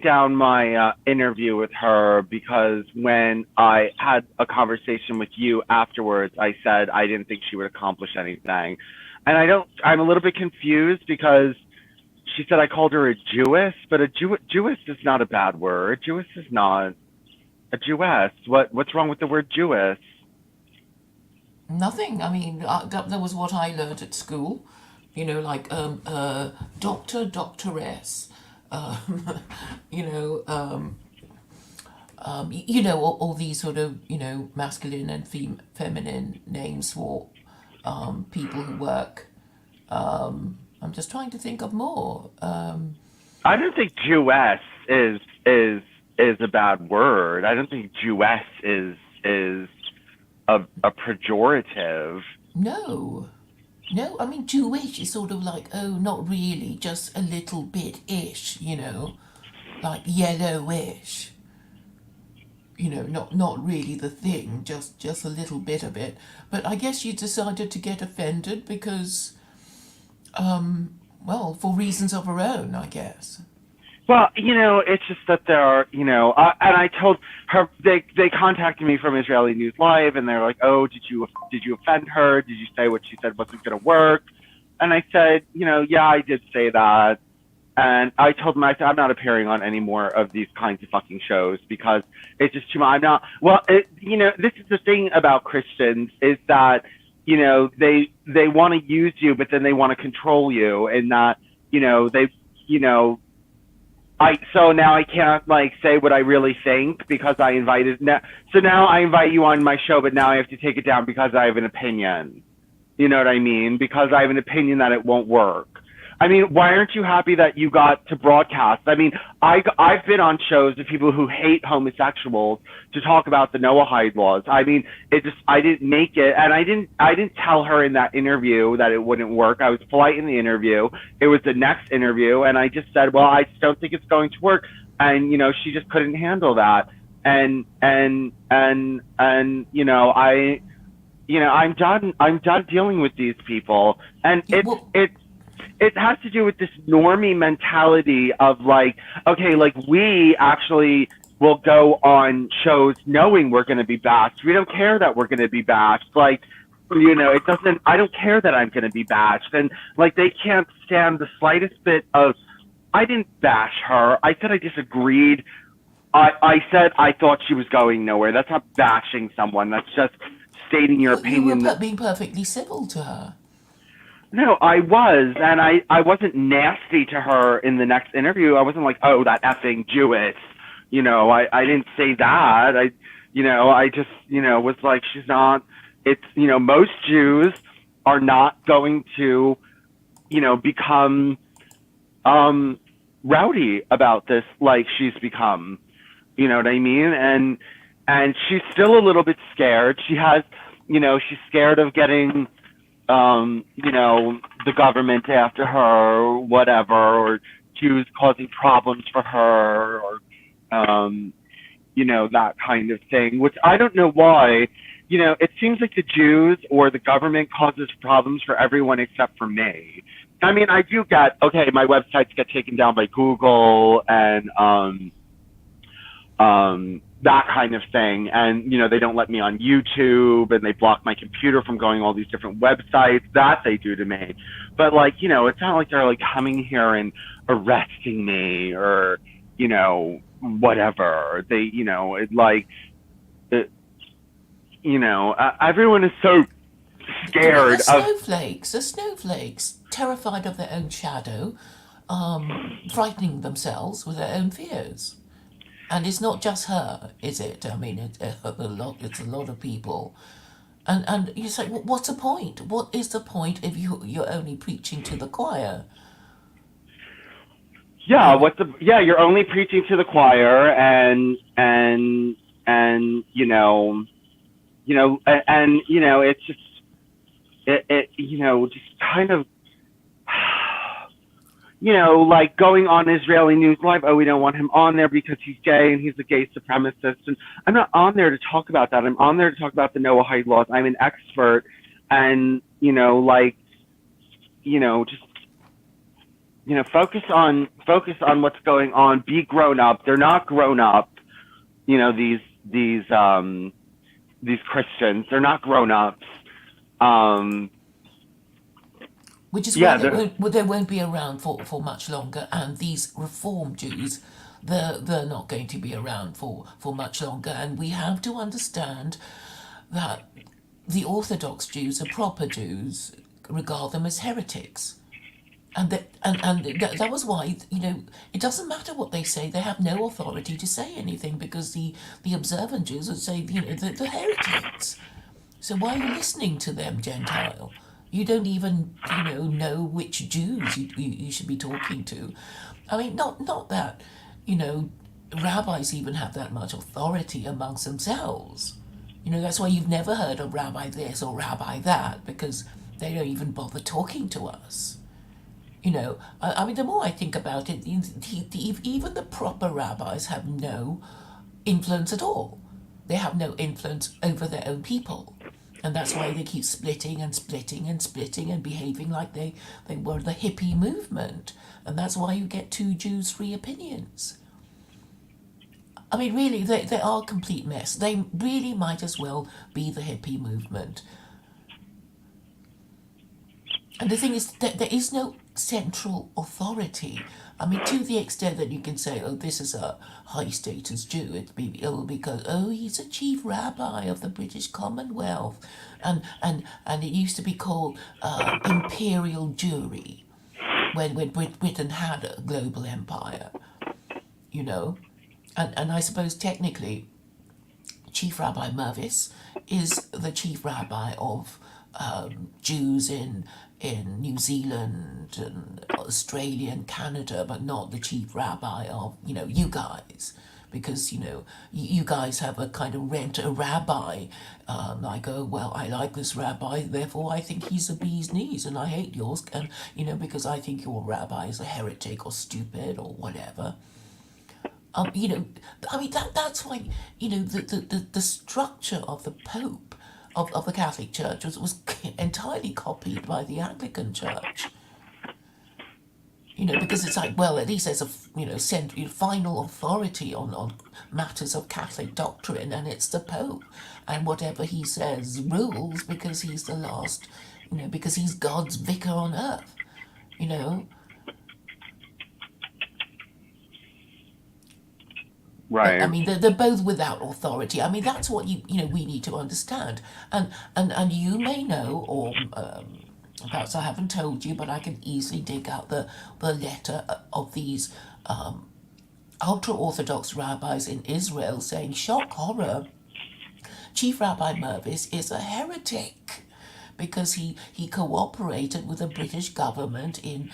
down my interview with her because when I had a conversation with you afterwards, I said I didn't think she would accomplish anything. And I'm a little bit confused because she said I called her a Jewess, but Jewess is not a bad word. Jewess is not a Jewess. What's wrong with the word Jewess? Nothing. I mean, that was what I learned at school. You know, like doctor, doctoress. Um, you know, all these sort of masculine and feminine names for people who work. I'm just trying to think of more. I don't think Jewess is is a bad word. I don't think Jewess is a pejorative. No, no. I mean, Jewish is sort of like, oh, not really, just a little bit ish. Like yellowish. Not really the thing, just a little bit of it. But I guess you decided to get offended because, well, for reasons of her own, I guess. Well, it's just that there are, and I told her they contacted me from Israeli News Live, and they're like, "Oh, did you offend her? Did you say what she said wasn't going to work?" And I said, yeah, I did say that, and I told them I said I'm not appearing on any more of these kinds of fucking shows because it's just too much. I'm not. Well, this is the thing about Christians is that they want to use you, but then they want to control you, and not they you know so now I can't like say what I really think because I invited now. So now I invite you on my show, but now I have to take it down because I have an opinion. You know what I mean? Because I have an opinion that it won't work. I mean, why aren't you happy that you got to broadcast? I mean, I've been on shows with people who hate homosexuals to talk about the Noahide laws. I mean, I didn't make it, and I didn't tell her in that interview that it wouldn't work. I was polite in the interview. It was the next interview, and I just said, well, I just don't think it's going to work, and she just couldn't handle that, and I'm done. I'm done dealing with these people, and Yeah, well, it has to do with this normie mentality of like, okay, like we actually will go on shows knowing we're going to be bashed. We don't care that we're going to be bashed. Like, it doesn't. I don't care that I'm going to be bashed, and like they can't stand the slightest bit of. I didn't bash her. I said I disagreed. I said I thought she was going nowhere. That's not bashing someone. That's just stating your you were opinion. being perfectly civil to her. No, I was, and I wasn't nasty to her in the next interview. I wasn't like, oh, that effing Jewess. I didn't say that. I just, was like, she's not, it's, most Jews are not going to, become, rowdy about this like she's become. You know what I mean? And she's still a little bit scared. She's scared of getting the government after her, or whatever, or Jews causing problems for her, or, that kind of thing, which I don't know why. It seems like the Jews or the government causes problems for everyone except for me. I mean, I do get, okay, my websites get taken down by Google and, that kind of thing. And, they don't let me on YouTube and they block my computer from going all these different websites that they do to me. But like, it's not like they're like coming here and arresting me or, whatever. They, it like, it, everyone is so The scared of. snowflakes, terrified of their own shadow, frightening themselves with their own fears. And it's not just her, is it? I mean, it's a lot of people. And you say, well, what's the point? What is the point if you're only preaching to the choir? You Yeah, know, you're only preaching to the choir and it's just just kind of like going on Israeli News Live. Oh, we don't want him on there because he's gay and he's a gay supremacist. And I'm not on there to talk about that. I'm on there to talk about the Noahide laws. I'm an expert, and just focus on what's going on. Be grown up. They're not grown up. You know, these Christians. They're not grown ups. Um, Which is why yeah, they're they won't be around for much longer. And these Reform Jews, they're not going to be around for much longer. And we have to understand that the Orthodox Jews are proper Jews, regard them as heretics. And that was why, it doesn't matter what they say, they have no authority to say anything because the observant Jews would say, the heretics. So why are you listening to them, Gentile? You don't even, know which Jews you should be talking to. I mean, not that, you know, rabbis even have that much authority amongst themselves. That's why you've never heard of rabbi this or rabbi that, because they don't even bother talking to us. I mean, the more I think about it, even the proper rabbis have no influence at all. They have no influence over their own people. And that's why they keep splitting and splitting and splitting and behaving like they were the hippie movement. And that's why you get two Jews, three opinions. I mean, really, they are a complete mess. They really might as well be the hippie movement. And the thing is that there is no central authority. I mean, to the extent that you can say, oh, this is a high status Jew, it'll because, oh, he's a chief rabbi of the British Commonwealth. And it used to be called imperial Jewry when Britain had a global empire, you know. And I suppose technically, Chief Rabbi Mervis is the chief rabbi of Jews in New Zealand and Australia and Canada, but not the chief rabbi of, you guys. Because, you guys have a kind of rent a rabbi. Like, oh, well, I like this rabbi, therefore I think he's a bee's knees and I hate yours. And, because I think your rabbi is a heretic or stupid or whatever. I mean, that's why, the structure of the Pope of the Catholic Church was entirely copied by the Anglican Church. Because it's like, well, at least there's a, final authority on matters of Catholic doctrine, and it's the Pope. And whatever he says rules because he's the last, because he's God's vicar on earth, you know. I right. mean, they're both without authority. I mean, that's what we need to understand. And you may know, or perhaps I haven't told you, but I can easily dig out the letter of these ultra-Orthodox rabbis in Israel saying, shock horror, Chief Rabbi Mervis is a heretic because he cooperated with the British government in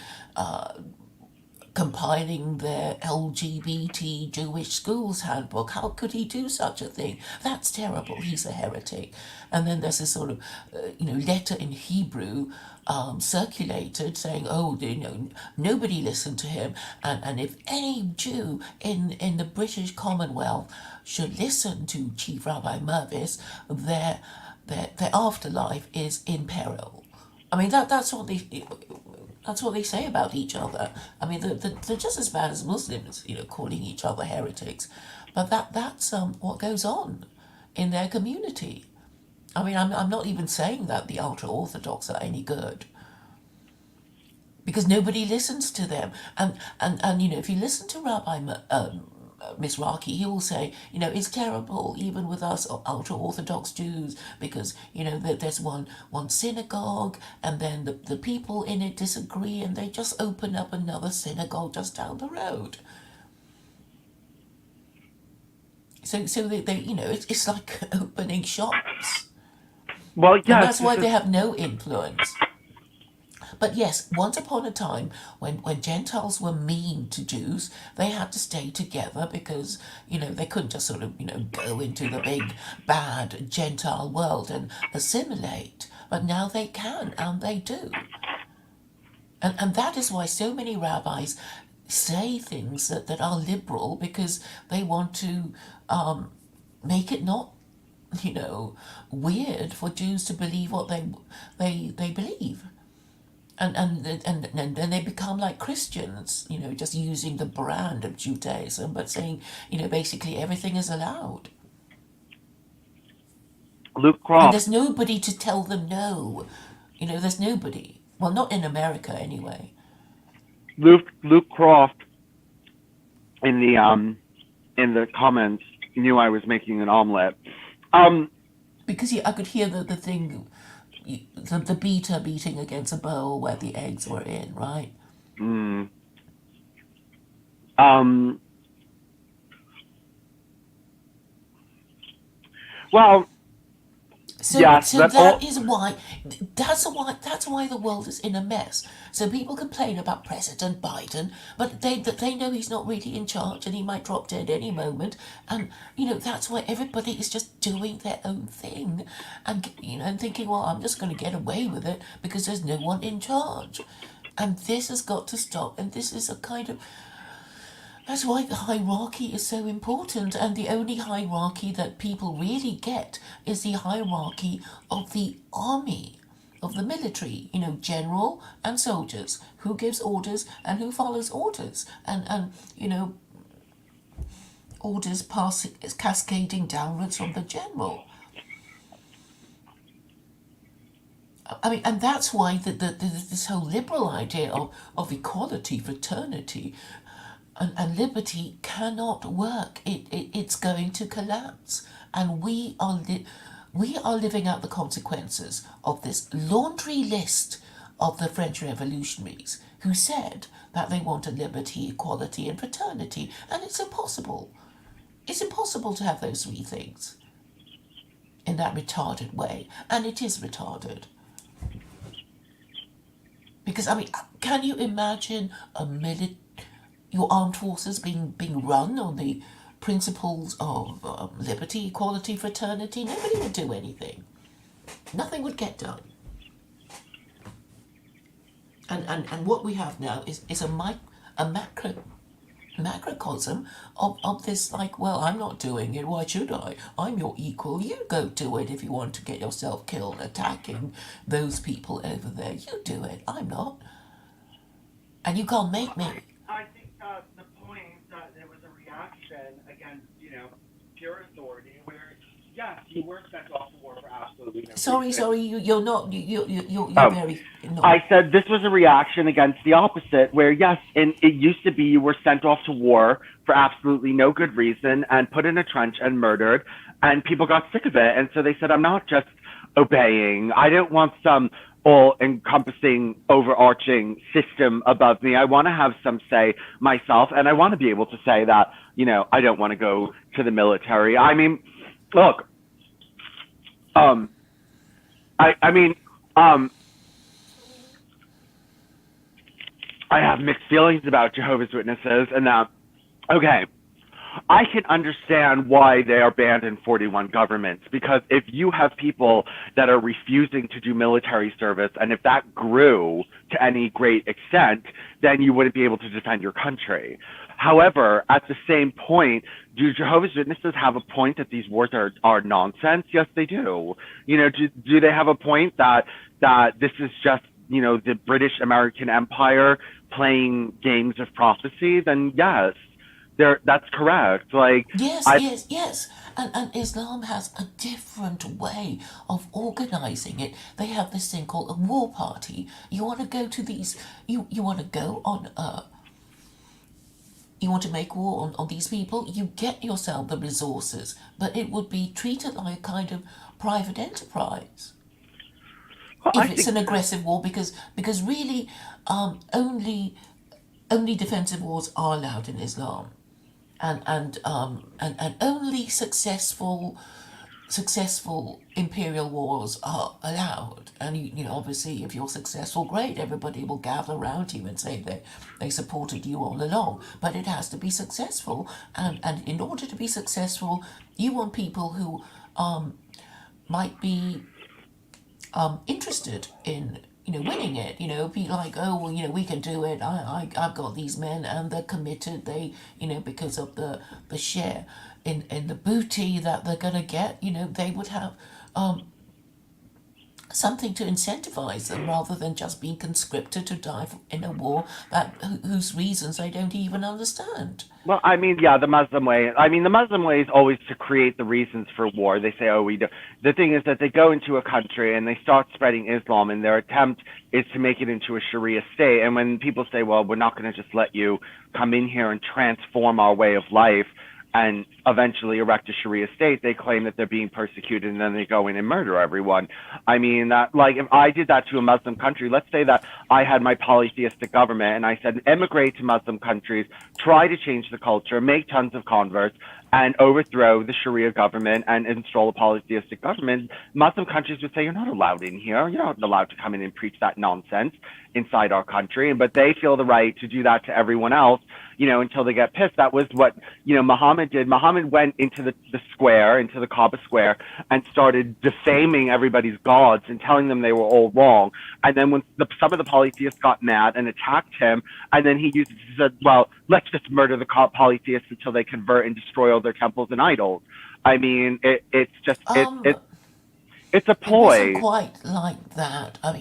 compiling their LGBT Jewish schools handbook. How could he do such a thing? That's terrible. He's a heretic. And then there's this sort of, letter in Hebrew circulated saying, oh, nobody listened to him. And if any Jew in the British Commonwealth should listen to Chief Rabbi Mervis, their afterlife is in peril. I mean, that's what they say about each other. I mean, they're just as bad as Muslims, calling each other heretics. But that's what goes on in their community. I mean, I'm not even saying that the ultra-Orthodox are any good. Because nobody listens to them. And if you listen to Rabbi Mizrahi, he will say, it's terrible, even with us ultra-Orthodox Jews, because, there's one synagogue, and then the people in it disagree, and they just open up another synagogue just down the road. So they it's like opening shops. Well, And yes, that's this why is they have no influence. But yes, once upon a time, when Gentiles were mean to Jews, they had to stay together because, they couldn't just sort of, go into the big, bad Gentile world and assimilate. But now they can, and they do. And that is why so many rabbis say things that are liberal, because they want to make it not, weird for Jews to believe what they believe. and then they become like Christians, just using the brand of Judaism, but saying, basically everything is allowed. Luke And Croft, there's nobody to tell them no. There's nobody. Well, not in America anyway. Luke Croft in the comments knew I was making an omelet. Um, Because I could hear the thing, the beater beating against a bowl where the eggs were in, right? mm, um, well, So, yes, so but that is why, that's why the world is in a mess. So people complain about President Biden, but they know he's not really in charge and he might drop dead any moment. And that's why everybody is just doing their own thing, and thinking, well, I'm just going to get away with it because there's no one in charge, and this has got to stop. And this is a kind of that's why the hierarchy is so important, and the only hierarchy that people really get is the hierarchy of the army, of the military, general and soldiers, who gives orders and who follows orders, and orders passing cascading downwards from the general. I mean, and that's why this whole liberal idea of equality, fraternity, and liberty cannot work. It's going to collapse, and we are living out the consequences of this laundry list of the French revolutionaries who said that they wanted liberty, equality, and fraternity, and it's impossible. It's impossible to have those three things in that retarded way, and it is retarded. Because I mean, can you imagine your armed forces being run on the principles of liberty, equality, fraternity? Nobody would do anything. Nothing would get done. And what we have now is a macrocosm of this, like, well, I'm not doing it, why should I? I'm your equal, you go do it if you want to get yourself killed attacking those people over there. You do it, I'm not. And you can't make me. I think the point that there was a reaction against, pure authority, where yes, you were sent off to war for absolutely no reason. Sorry, you're not, you're Oh, very, no. I said this was a reaction against the opposite, where yes, and it used to be you were sent off to war for absolutely no good reason and put in a trench and murdered, and people got sick of it, and so they said, I'm not just obeying. I don't want some all-encompassing, overarching system above me. I want to have some say myself, and I want to be able to say that, I don't want to go to the military. I mean, look, um, I mean, um, I have mixed feelings about Jehovah's Witnesses, and that, okay, I can understand why they are banned in 41 governments, because if you have people that are refusing to do military service, and if that grew to any great extent, then you wouldn't be able to defend your country. However, at the same point, do Jehovah's Witnesses have a point that these wars are nonsense? Yes, they do. Do they have a point that this is just, the British American Empire playing games of prophecy? Then yes, that's correct. Like, Yes, I yes, yes. And Islam has a different way of organizing it. They have this thing called a war party. You want to go to these, you want to go on, you want to make war on these people, you get yourself the resources, but it would be treated like a kind of private enterprise well, I if it's think an aggressive war, because really, only defensive wars are allowed in Islam, and only successful imperial wars are allowed. And obviously, if you're successful, great, everybody will gather around you and say they supported you all along. But it has to be successful, and in order to be successful, you want people who might be interested in winning it. Be like, oh well, we can do it. I've got these men and they're committed. They because of the share in the booty that they're gonna get. They would have something to incentivize them rather than just being conscripted to die in a war that whose reasons they don't even understand. Well, I mean, yeah, the Muslim way. I mean, the Muslim way is always to create the reasons for war. They say, oh, we do. The thing is that they go into a country and they start spreading Islam, and their attempt is to make it into a Sharia state. And when people say, well, we're not going to just let you come in here and transform our way of life and eventually erect a Sharia state, they claim that they're being persecuted, and then they go in and murder everyone. I mean, that, like, if I did that to a Muslim country, let's say that I had my polytheistic government and I said, emigrate to Muslim countries, try to change the culture, make tons of converts, and overthrow the Sharia government and install a polytheistic government. Muslim countries would say, you're not allowed in here. You're not allowed to come in and preach that nonsense inside our country. But they feel the right to do that to everyone else, until they get pissed. That was what, Muhammad did. Muhammad went into the square, into the Kaaba square, and started defaming everybody's gods and telling them they were all wrong. And then when some of the polytheists got mad and attacked him, and then he said, well, let's just murder the polytheists until they convert and destroy all their temples and idols. I mean, it's just, it's a It wasn't ploy. quite like that. I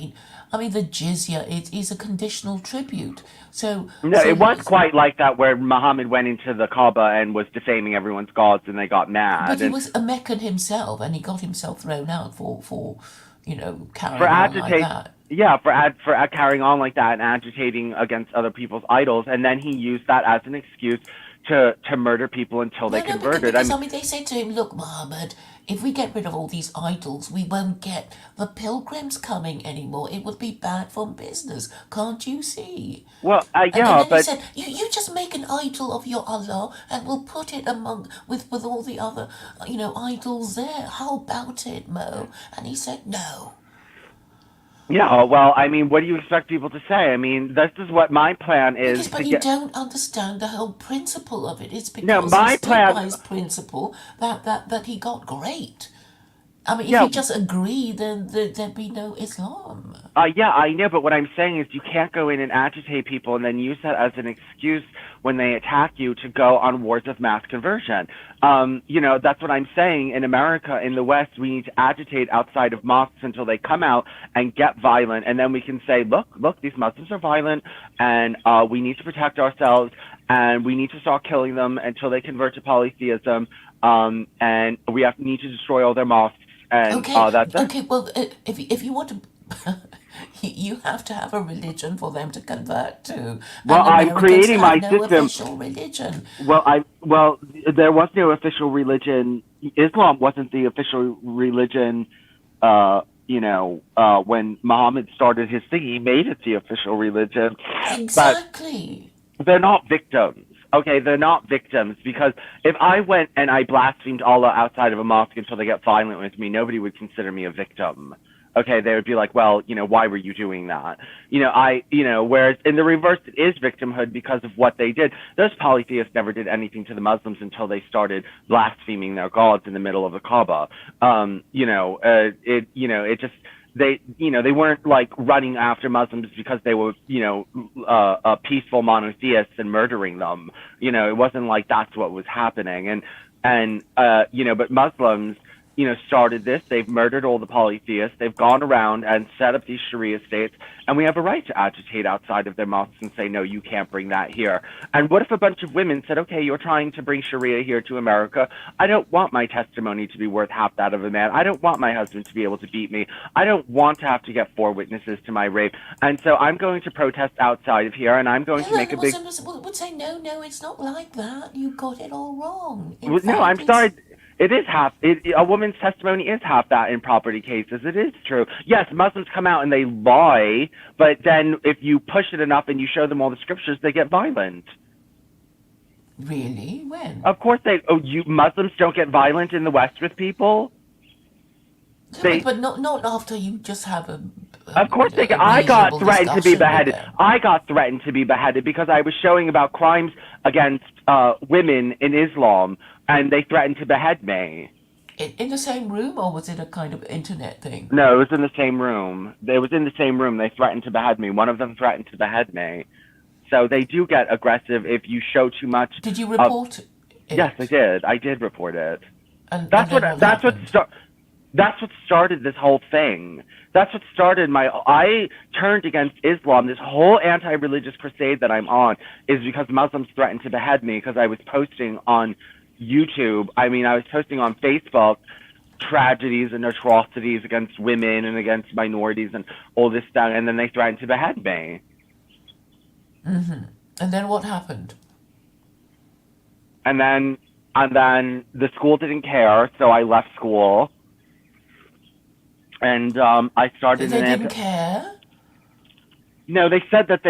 mean, the jizya is a conditional tribute. So, No, so it was you, quite like that where Muhammad went into the Kaaba and was defaming everyone's gods and they got but mad. he And was a Meccan himself, and he got himself thrown out for for carrying on like agitate, that. yeah, carrying on like that and agitating against other people's idols. And then he used that as an excuse to murder people until they No, no, because, converted. I because mean, I mean, they said to him, "Look, Muhammad, if we get rid of all these idols, we won't get the pilgrims coming anymore. It would be bad for business. Can't you see?" well, And yeah, then he but said, "You just make an idol of your Allah, and we'll put it among with all the other, idols there. How about it, Mo?" And he said, "No." yeah, well, I mean, what do you expect people to say? I mean, this is what my plan is Because, to but you get. don't understand the whole principle of it. It's No, because he my stood plan. by his principle that he got great. I mean, if Yeah, he just agreed, then there'd be no Islam. yeah, I know, but what I'm saying is you can't go in and agitate people and then use that as an excuse when they attack you to go on wars of mass conversion. That's what I'm saying. In America, in the West, we need to agitate outside of mosques until they come out and get violent, and then we can say, look, these Muslims are violent, and we need to protect ourselves, and we need to start killing them until they convert to polytheism, and need to destroy all their mosques, and Okay, that's it. okay. Well, if you want to, you have to have a religion for them to convert to, Well, and I'm Americans creating have my no system. official religion. Well, there was no official religion. Islam wasn't the official religion. When Muhammad started his thing, he made it the official religion. But Exactly. they're not victims. Okay, they're not victims because if I went and I blasphemed Allah outside of a mosque until they get violent with me, nobody would consider me a victim. Okay, they would be like, well, why were you doing that? Whereas in the reverse, it is victimhood because of what they did. Those polytheists never did anything to the Muslims until they started blaspheming their gods in the middle of the Kaaba. It just, they weren't like running after Muslims because they were, peaceful monotheists and murdering them. It wasn't like that's what was happening. But Muslims, started this. They've murdered all the polytheists. They've gone around and set up these Sharia states, and we have a right to agitate outside of their mosques and say, no, you can't bring that here. And what if a bunch of women said, okay, you're trying to bring Sharia here to America. I don't want my testimony to be worth half that of a man. I don't want my husband to be able to beat me. I don't want to have to get 4 witnesses to my rape. And so I'm going to protest outside of here, and I'm going to Yeah, make and a big. Muslims would say, no, no, it's not like that. You got it all wrong. In No, fact, I'm it's sorry. It is half. A woman's testimony is half that in property cases. It is true. Yes, Muslims come out and they lie, but then if you push it enough and you show them all the scriptures, they get violent. really when. Of course they. Oh, you Muslims don't get violent in the West with people. No, but, They, but not after you just have of course they. a I got reasonable threatened to be discussion with beheaded. them. I got threatened to be beheaded because I was showing about crimes against women in Islam, and they threatened to behead me. In the same room, or was it a kind of internet thing? No, it was in the same room. It was in the same room. They threatened to behead me. One of them threatened to behead me. So they do get aggressive if you show too much Did you of. report Yes, I it? did. I did report it. And That's then what. what That's what. happened? That's what started this whole thing. That's what started I turned against Islam. This whole anti-religious crusade that I'm on is because Muslims threatened to behead me because I was posting on YouTube. I mean, I was posting on Facebook tragedies and atrocities against women and against minorities and all this stuff, and then they threatened to behead me. And then what happened? And then the school didn't care, so I left school. And I They started didn't care? No, they said that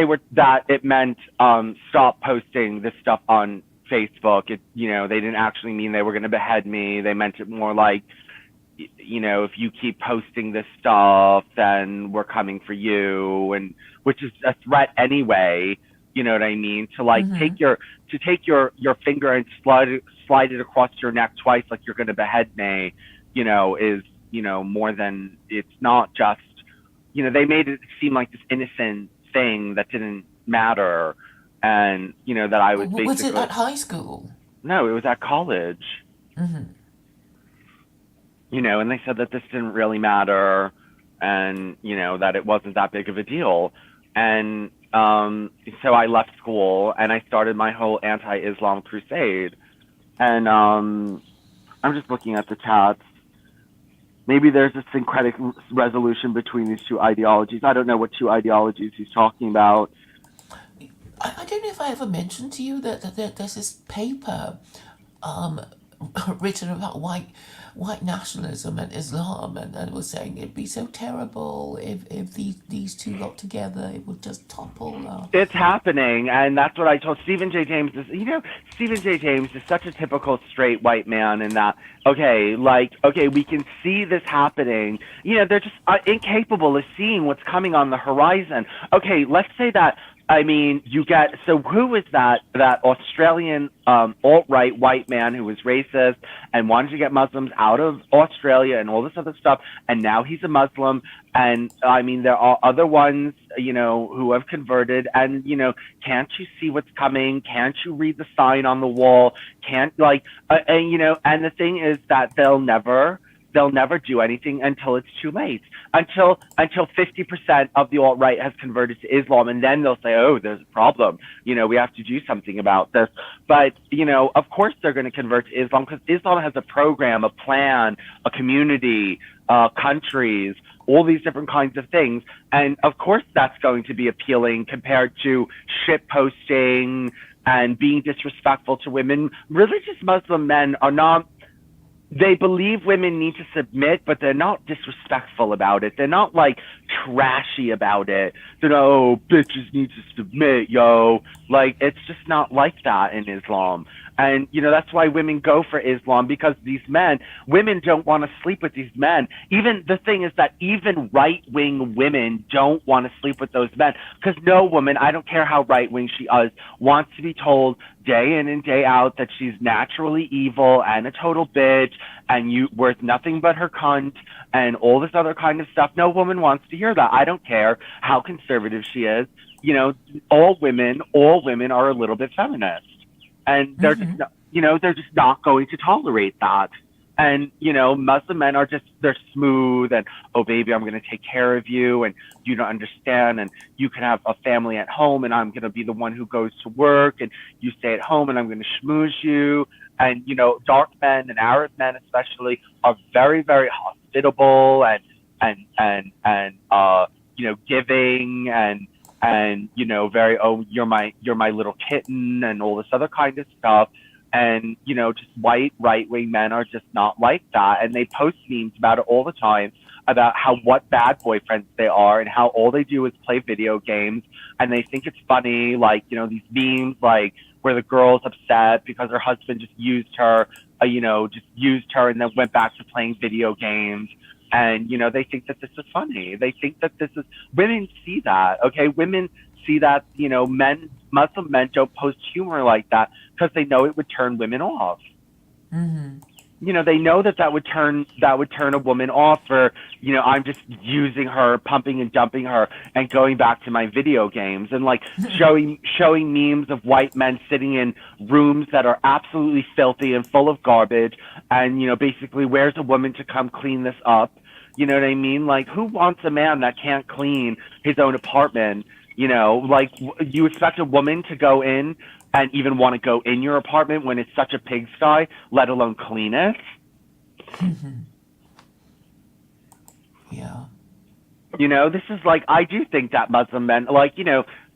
it meant stop posting this stuff on Facebook. They didn't actually mean they were going to behead me. They meant it more like, if you keep posting this stuff, then we're coming for you, and which is a threat anyway. You know what I mean? To like take your finger and slide it across your neck twice, like you're going to behead me. Is more than, it's not just, they made it seem like this innocent thing that didn't matter, and that I was basically. Was it at high school? No, it was at college. And they said that this didn't really matter, and that it wasn't that big of a deal, and so I left school and I started my whole anti-Islam crusade, and I'm just looking at the chats. Maybe there's a syncretic resolution between these two ideologies. I don't know what two ideologies he's talking about. I don't know if I ever mentioned to you that there's this paper written about white nationalism and Islam, and it was saying it'd be so terrible if these two got together, it would just topple. It's happening, and that's what I told Stephen J. James. Stephen J. James is such a typical straight white man in that, okay, we can see this happening. They're just incapable of seeing what's coming on the horizon. Okay, let's say that. I mean, so who is that Australian alt-right white man who was racist and wanted to get Muslims out of Australia and all this other stuff, and now he's a Muslim, and I mean, there are other ones, who have converted, and, can't you see what's coming? Can't you read the sign on the wall? And the thing is that they'll never do anything until it's too late. Until 50% of the alt-right has converted to Islam, and then they'll say, oh, there's a problem. We have to do something about this. But, of course they're going to convert to Islam because Islam has a program, a plan, a community, countries, all these different kinds of things. And of course that's going to be appealing compared to shit posting and being disrespectful to women. Religious Muslim men are not, they believe women need to submit, but they're not disrespectful about it. They're not like trashy about it. They're not, oh, bitches need to submit, yo. Like, it's just not like that in Islam. And, that's why women go for Islam, because women don't want to sleep with these men. Even the thing is that even right-wing women don't want to sleep with those men, because no woman, I don't care how right-wing she is, wants to be told day in and day out that she's naturally evil and a total bitch and you worth nothing but her cunt and all this other kind of stuff. No woman wants to hear that. I don't care how conservative she is. All women are a little bit feminist. And they're just, they're just not going to tolerate that. And, Muslim men they're smooth and, oh, baby, I'm going to take care of you and you don't understand. And you can have a family at home and I'm going to be the one who goes to work and you stay at home and I'm going to schmooze you. And, dark men and Arab men especially are very, very hospitable and giving and very, oh, you're my little kitten and all this other kind of stuff. And just white right-wing men are just not like that, and they post memes about it all the time about what bad boyfriends they are and how all they do is play video games, and they think it's funny, like these memes like where the girl's upset because her husband just used her and then went back to playing video games. And, they think that this is funny. They think that women see that, okay? Women see that, Muslim men don't post humor like that because they know it would turn women off. Mm-hmm. they know that would turn a woman off for, I'm just using her, pumping and dumping her, and going back to my video games, and like showing memes of white men sitting in rooms that are absolutely filthy and full of garbage, and basically, where's a woman to come clean this up? You know what I mean? Like, who wants a man that can't clean his own apartment? Like, you expect a woman to go in and even want to go in your apartment when it's such a pigsty, let alone clean it? Yeah. This is like, I do think that Muslim men, like,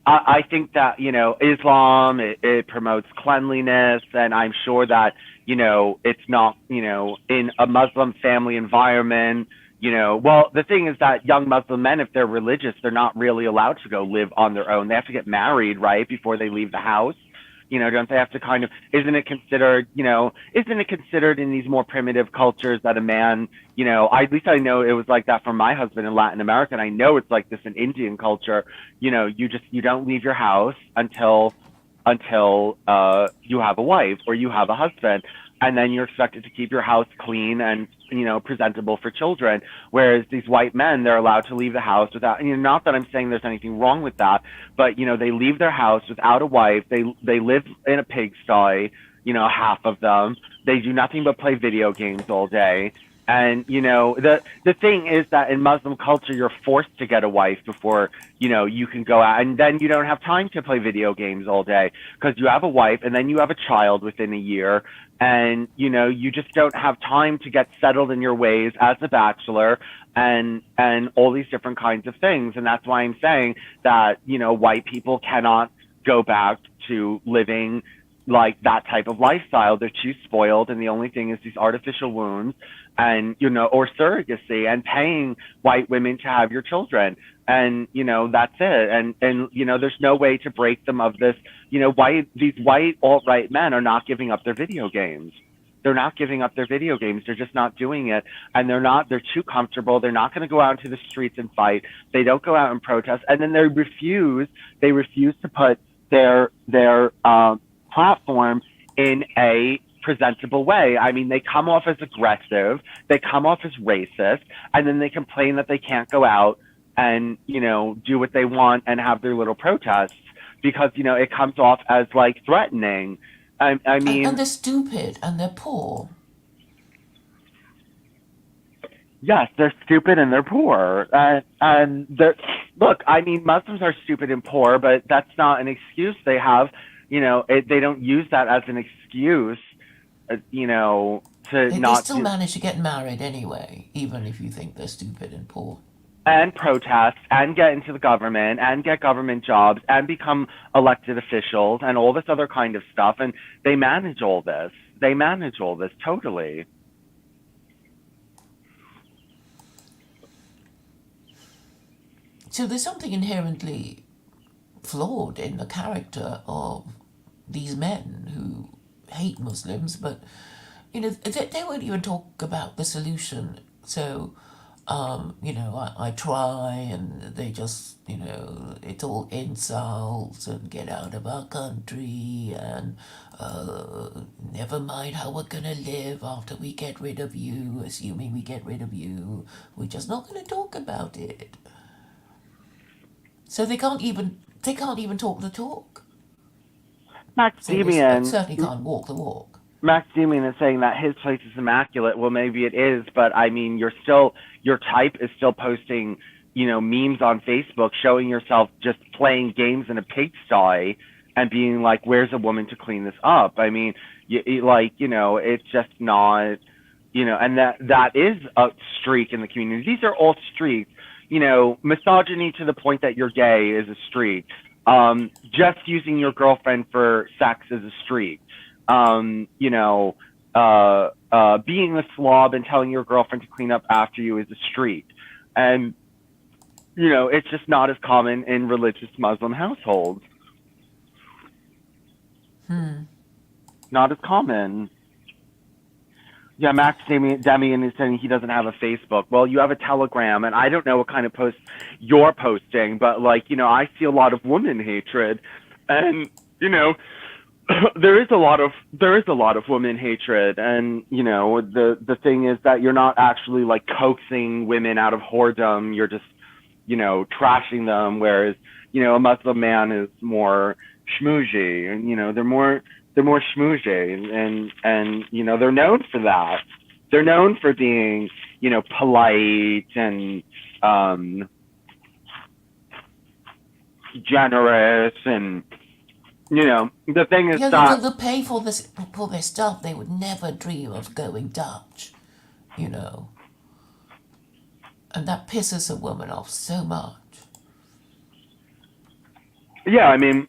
I think that, Islam, it promotes cleanliness, and I'm sure that, it's not, in a Muslim family environment, well, the thing is that young Muslim men, if they're religious, they're not really allowed to go live on their own. They have to get married, right, before they leave the house. Don't they have to kind of, isn't it considered in these more primitive cultures that a man, at least I know it was like that for my husband in Latin America, and I know it's like this in Indian culture, you don't leave your house until you have a wife or you have a husband, and then you're expected to keep your house clean and presentable for children. Whereas these white men, they're allowed to leave the house without. Not that I'm saying there's anything wrong with that, but they leave their house without a wife. They live in a pigsty. Half of them. They do nothing but play video games all day. And the thing is that in Muslim culture, you're forced to get a wife before you can go out, and then you don't have time to play video games all day because you have a wife, and then you have a child within a year, and you just don't have time to get settled in your ways as a bachelor, and all these different kinds of things. And that's why I'm saying that white people cannot go back to living like that type of lifestyle. They're too spoiled, and the only thing is these artificial wounds, and or surrogacy, and paying white women to have your children, and that's it. And there's no way to break them of this. These white alt-right men are not giving up their video games. They're not giving up their video games. They're just not doing it, and they're too comfortable. They're not going to go out into the streets and fight. They don't go out and protest, and then they refuse to put their platform in a presentable way. I mean, they come off as aggressive, they come off as racist, and then they complain that they can't go out and do what they want and have their little protests because it comes off as like threatening. I mean, and they're stupid and they're poor. Yes, they're stupid and they're poor. And look, I mean, Muslims are stupid and poor, but that's not an excuse they have. They don't use that as an excuse, to They still manage to get married anyway, even if you think they're stupid and poor. And protest and get into the government and get government jobs and become elected officials and all this other kind of stuff. And they manage all this. Totally. So there's something inherently flawed in the character of these men who hate Muslims, but they won't even talk about the solution. So I try, and they just it's all insults and get out of our country, and never mind how we're gonna live after we get rid of you, assuming we get rid of you, we're just not gonna talk about it. So they can't even talk the talk. Max So they Demian. certainly can't walk the walk. Max Demian is saying that his place is immaculate. Well, maybe it is, but I mean, your type is still posting, memes on Facebook showing yourself just playing games in a pigsty and being like, "Where's a woman to clean this up?" I mean, it's just not, and that is a streak in the community. These are all streaks. Misogyny to the point that you're gay is a streak. Just using your girlfriend for sex is a streak. Being a slob and telling your girlfriend to clean up after you is a streak. And, it's just not as common in religious Muslim households. Not as common. Yeah, Max Demian is saying he doesn't have a Facebook. Well, you have a Telegram, and I don't know what kind of posts you're posting, but I see a lot of woman hatred, and there is a lot of woman hatred, and the thing is that you're not actually like coaxing women out of whoredom. You're just trashing them, whereas a Muslim man is more schmoozy, and they're more schmoozy, and they're known for that. They're known for being polite and um generous, and the thing is Yeah, that they'll pay for this for their stuff. They would never dream of going Dutch, you know, and that pisses a woman off so much. yeah, I mean,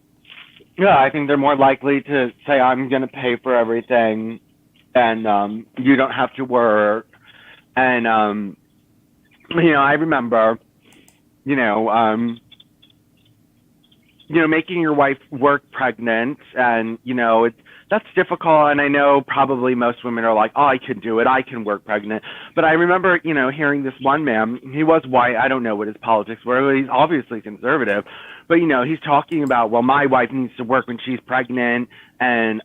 yeah, I think they're more likely to say I'm going to pay for everything, and you don't have to work. And I remember, you know, um, making your wife work pregnant, and that's difficult. And I know probably most women are like, oh, I can do it. I can work pregnant. But I remember, hearing this one man. He was white. I don't know what his politics were. But he's obviously conservative. But he's talking about, well, my wife needs to work when she's pregnant, and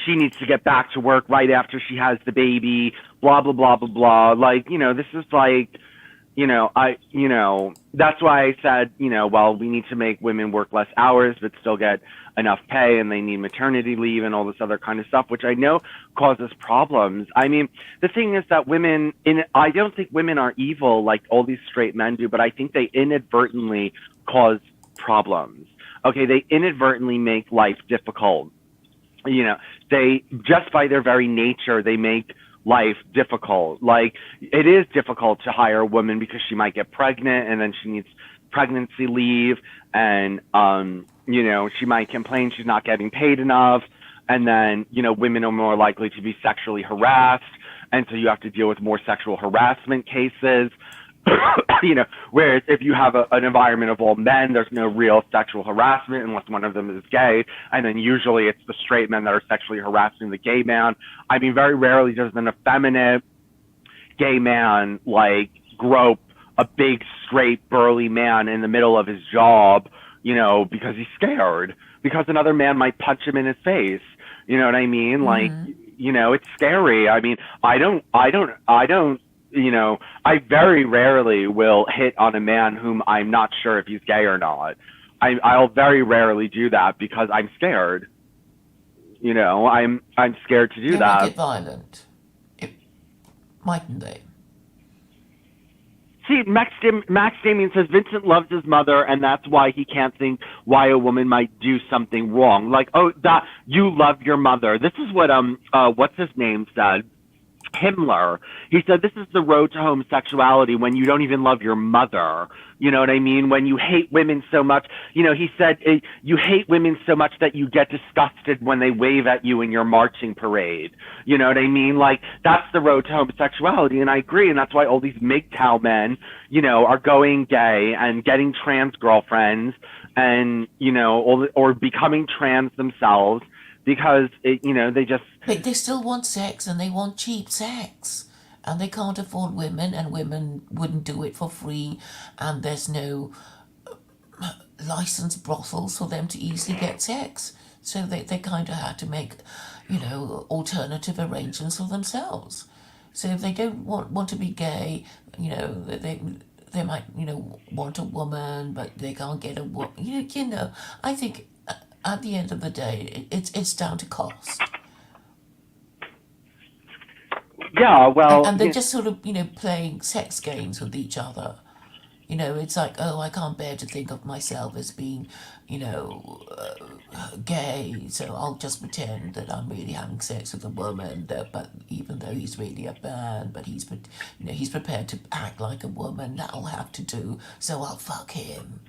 she needs to get back to work right after she has the baby. Blah blah blah blah blah. Like, this is like, that's why I said, well, we need to make women work less hours but still get enough pay, and they need maternity leave and all this other kind of stuff, which I know causes problems. I mean, the thing is that I don't think women are evil like all these straight men do, but I think they inadvertently cause problems. Okay, they inadvertently make life difficult. They, just by their very nature, they make life difficult. Like, it is difficult to hire a woman because she might get pregnant, and then she needs pregnancy leave, and she might complain she's not getting paid enough, and then women are more likely to be sexually harassed, and so you have to deal with more sexual harassment cases. Whereas if you have an environment of all men, there's no real sexual harassment unless one of them is gay, and then usually it's the straight men that are sexually harassing the gay man. I mean, very rarely does an effeminate gay man like grope a big, straight, burly man in the middle of his job, because he's scared, because another man might punch him in his face. You know what I mean? Like, it's scary. I mean, I very rarely will hit on a man whom I'm not sure if he's gay or not. I'll very rarely do that because I'm scared. I'm scared to do They might that. get violent, it, mightn't they? See, Max Damien says Vincent loves his mother, and that's why he can't think why a woman might do something wrong. Like, oh, that you love your mother. This is what what's his name said. Himmler. He said this is the road to homosexuality, when you don't even love your mother. You know what I mean? When you hate women so much. He said you hate women so much that you get disgusted when they wave at you in your marching parade. You know what I mean? Like, that's the road to homosexuality, and I agree, and that's why all these MGTOW men, are going gay and getting trans girlfriends, and or becoming trans themselves, because they just. They still want sex, and they want cheap sex. And they can't afford women, and women wouldn't do it for free. And there's no licensed brothels for them to easily get sex. So they kind of had to make, alternative arrangements for themselves. So if they don't want to be gay, they might, want a woman, but they can't get a woman. I think at the end of the day, it's down to cost. Yeah, well, And they're just sort of, playing sex games with each other. It's like, oh, I can't bear to think of myself as being, gay, so I'll just pretend that I'm really having sex with a woman. But even though he's really a man, but he's prepared to act like a woman. That'll have to do. So I'll fuck him.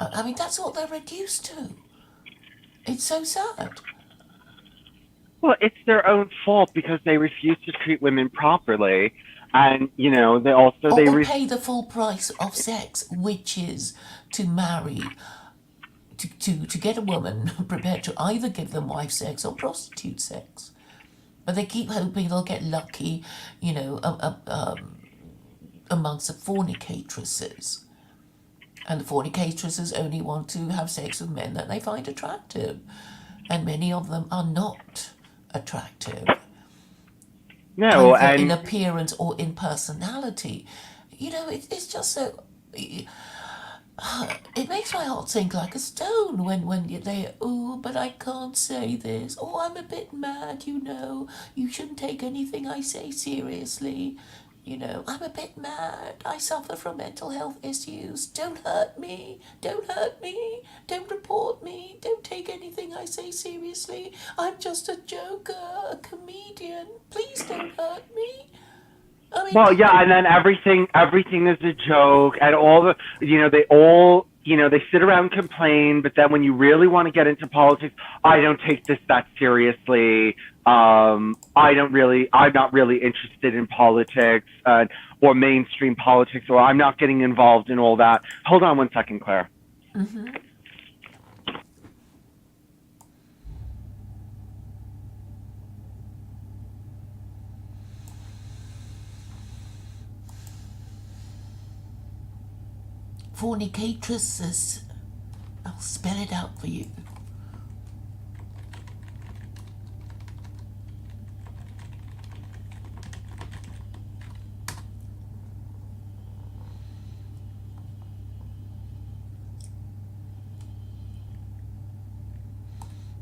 I mean, that's what they're reduced to. It's so sad. well, it's their own fault because they refuse to treat women properly, and they also Or pay the full price of sex, which is to marry, to get a woman prepared to either give them wife sex or prostitute sex. But they keep hoping they'll get lucky, amongst the fornicatresses. And the fornicatresses only want to have sex with men that they find attractive. And many of them are not attractive, No, either in and appearance or in personality. It's just so. It makes my heart sink like a stone when they, oh, but I can't say this. Oh, I'm a bit mad, You shouldn't take anything I say seriously. I'm a bit mad. I suffer from mental health issues. Don't hurt me. Don't hurt me. Don't report me. Don't take anything I say seriously. I'm just a joker, a comedian. Please don't hurt me. I mean, well, yeah, and then everything is a joke, and all the, they all, they sit around and complain, but then when you really want to get into politics, I don't take this that seriously. I'm not really interested in politics, or mainstream politics, or I'm not getting involved in all that. Hold on one second, Claire. fornicatresses. I'll spell it out for you.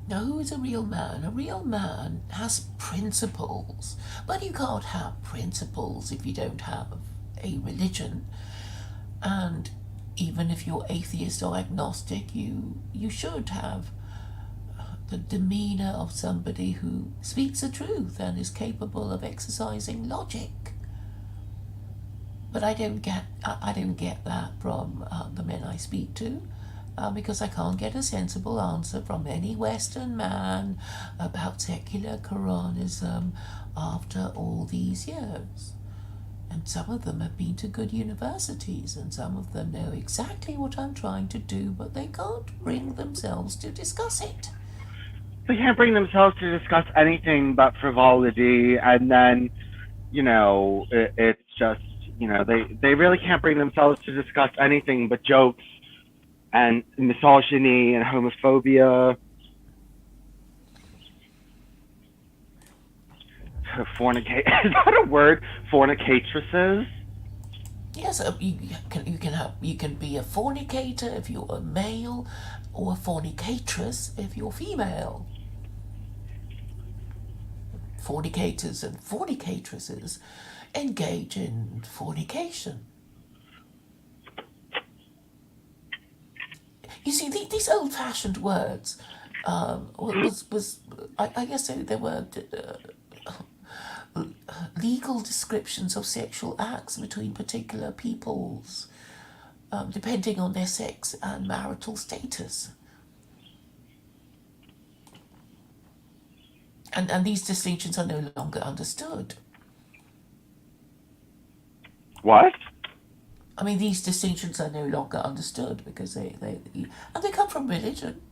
Now, who is a real man? A real man has principles, but you can't have principles if you don't have a religion. And even if you're atheist or agnostic, you should have the demeanor of somebody who speaks the truth and is capable of exercising logic. But I don't get that from the men I speak to, because I can't get a sensible answer from any Western man about secular Quranism after all these years. And some of them have been to good universities, and some of them know exactly what I'm trying to do, but they can't bring themselves to discuss it. They can't bring themselves to discuss anything but frivolity, and then, it's just, they really can't bring themselves to discuss anything but jokes and misogyny and homophobia. Fornicate, is that a word? Fornicatresses? Yes, you can be a fornicator if you're a male, or a fornicatress if you're female. Fornicators and fornicatresses engage in fornication. You see, these old-fashioned words, I guess they were legal descriptions of sexual acts between particular peoples, depending on their sex and marital status. And these distinctions are no longer understood. What? I mean, these distinctions are no longer understood because they come from religion.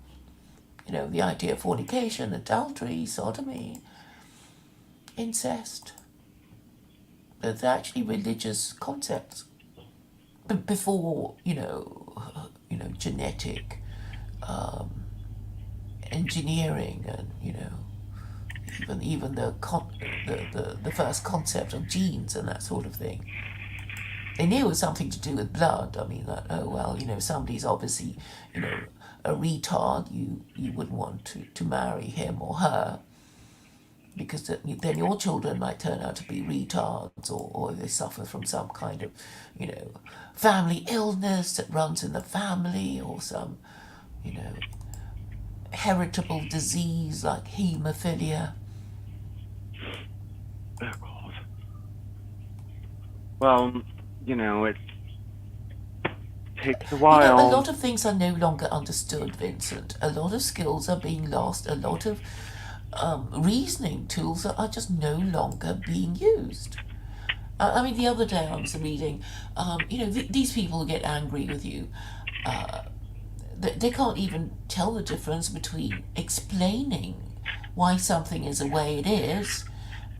The idea of fornication, adultery, sodomy, incest. They're actually religious concepts. Before, genetic engineering and, even the first concept of genes and that sort of thing. They knew it was something to do with blood. I mean, somebody's obviously, a retard. You wouldn't want to marry him or her, because then your children might turn out to be retards, or they suffer from some kind of, family illness that runs in the family, or some, heritable disease like haemophilia. Oh, God. Well, it takes a while. A lot of things are no longer understood, Vincent. A lot of skills are being lost. A lot of reasoning tools are just no longer being used. I mean, the other day I was reading, these people who get angry with you, they can't even tell the difference between explaining why something is the way it is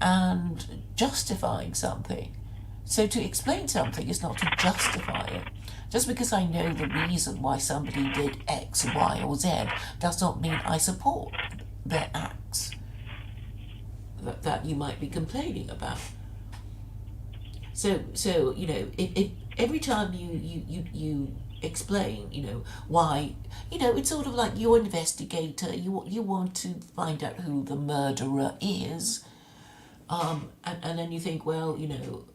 and justifying something. So to explain something is not to justify it. Just because I know the reason why somebody did X, Y, or Z does not mean I support their acts that you might be complaining about. So if every time you explain, why, it's sort of like you're an investigator. You want to find out who the murderer is, and then you think, well, the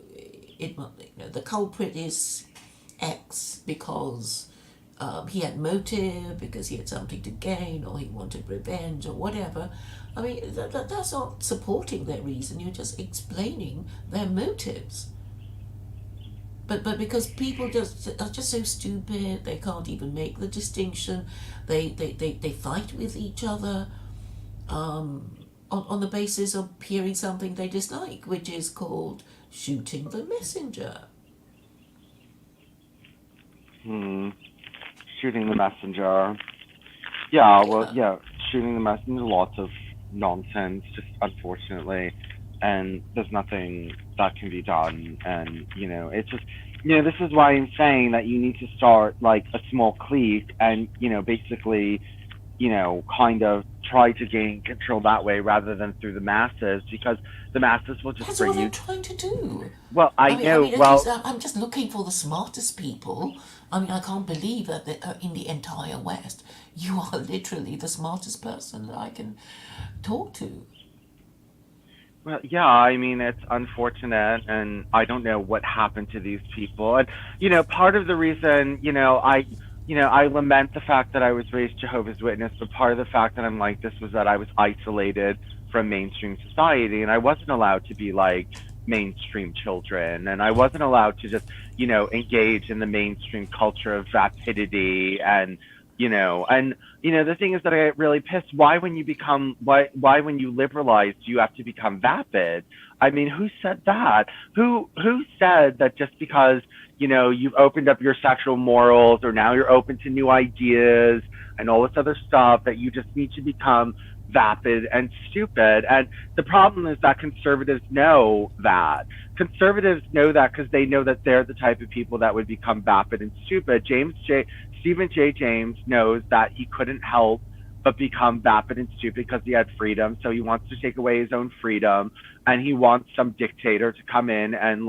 culprit is X because he had motive, because he had something to gain, or he wanted revenge, or whatever. I mean, that's not supporting their reason. You're just explaining their motives. But because people are just so stupid, they can't even make the distinction. They fight with each other on the basis of hearing something they dislike, which is called shooting the messenger. Hmm. Shooting the messenger. Yeah, well, Yeah. yeah, shooting the messenger, lots of nonsense, just unfortunately. And there's nothing that can be done. And, it's just, this is why I'm saying that you need to start like a small clique and, basically, kind of try to gain control that way rather than through the masses because the masses will just That's bring what you. I'm trying to do. Well, I I know, mean, it's just well, I'm just looking for the smartest people. I mean, I can't believe that in the entire West, you are literally the smartest person that I can talk to. Well, yeah, I mean, it's unfortunate, and I don't know what happened to these people. And, part of the reason, I lament the fact that I was raised Jehovah's Witness, but part of the fact that I'm like this was that I was isolated from mainstream society, and I wasn't allowed to be like mainstream children, and I wasn't allowed to just, engage in the mainstream culture of vapidity and the thing is that I get really pissed. Why when you liberalize do you have to become vapid? I mean, who said that? Who said that just because, you've opened up your sexual morals or now you're open to new ideas and all this other stuff that you just need to become vapid and stupid. And the problem is that conservatives know that. Conservatives know that because they know that they're the type of people that would become vapid and stupid. Stephen J. James knows that he couldn't help but become vapid and stupid because he had freedom. So he wants to take away his own freedom, and he wants some dictator to come in and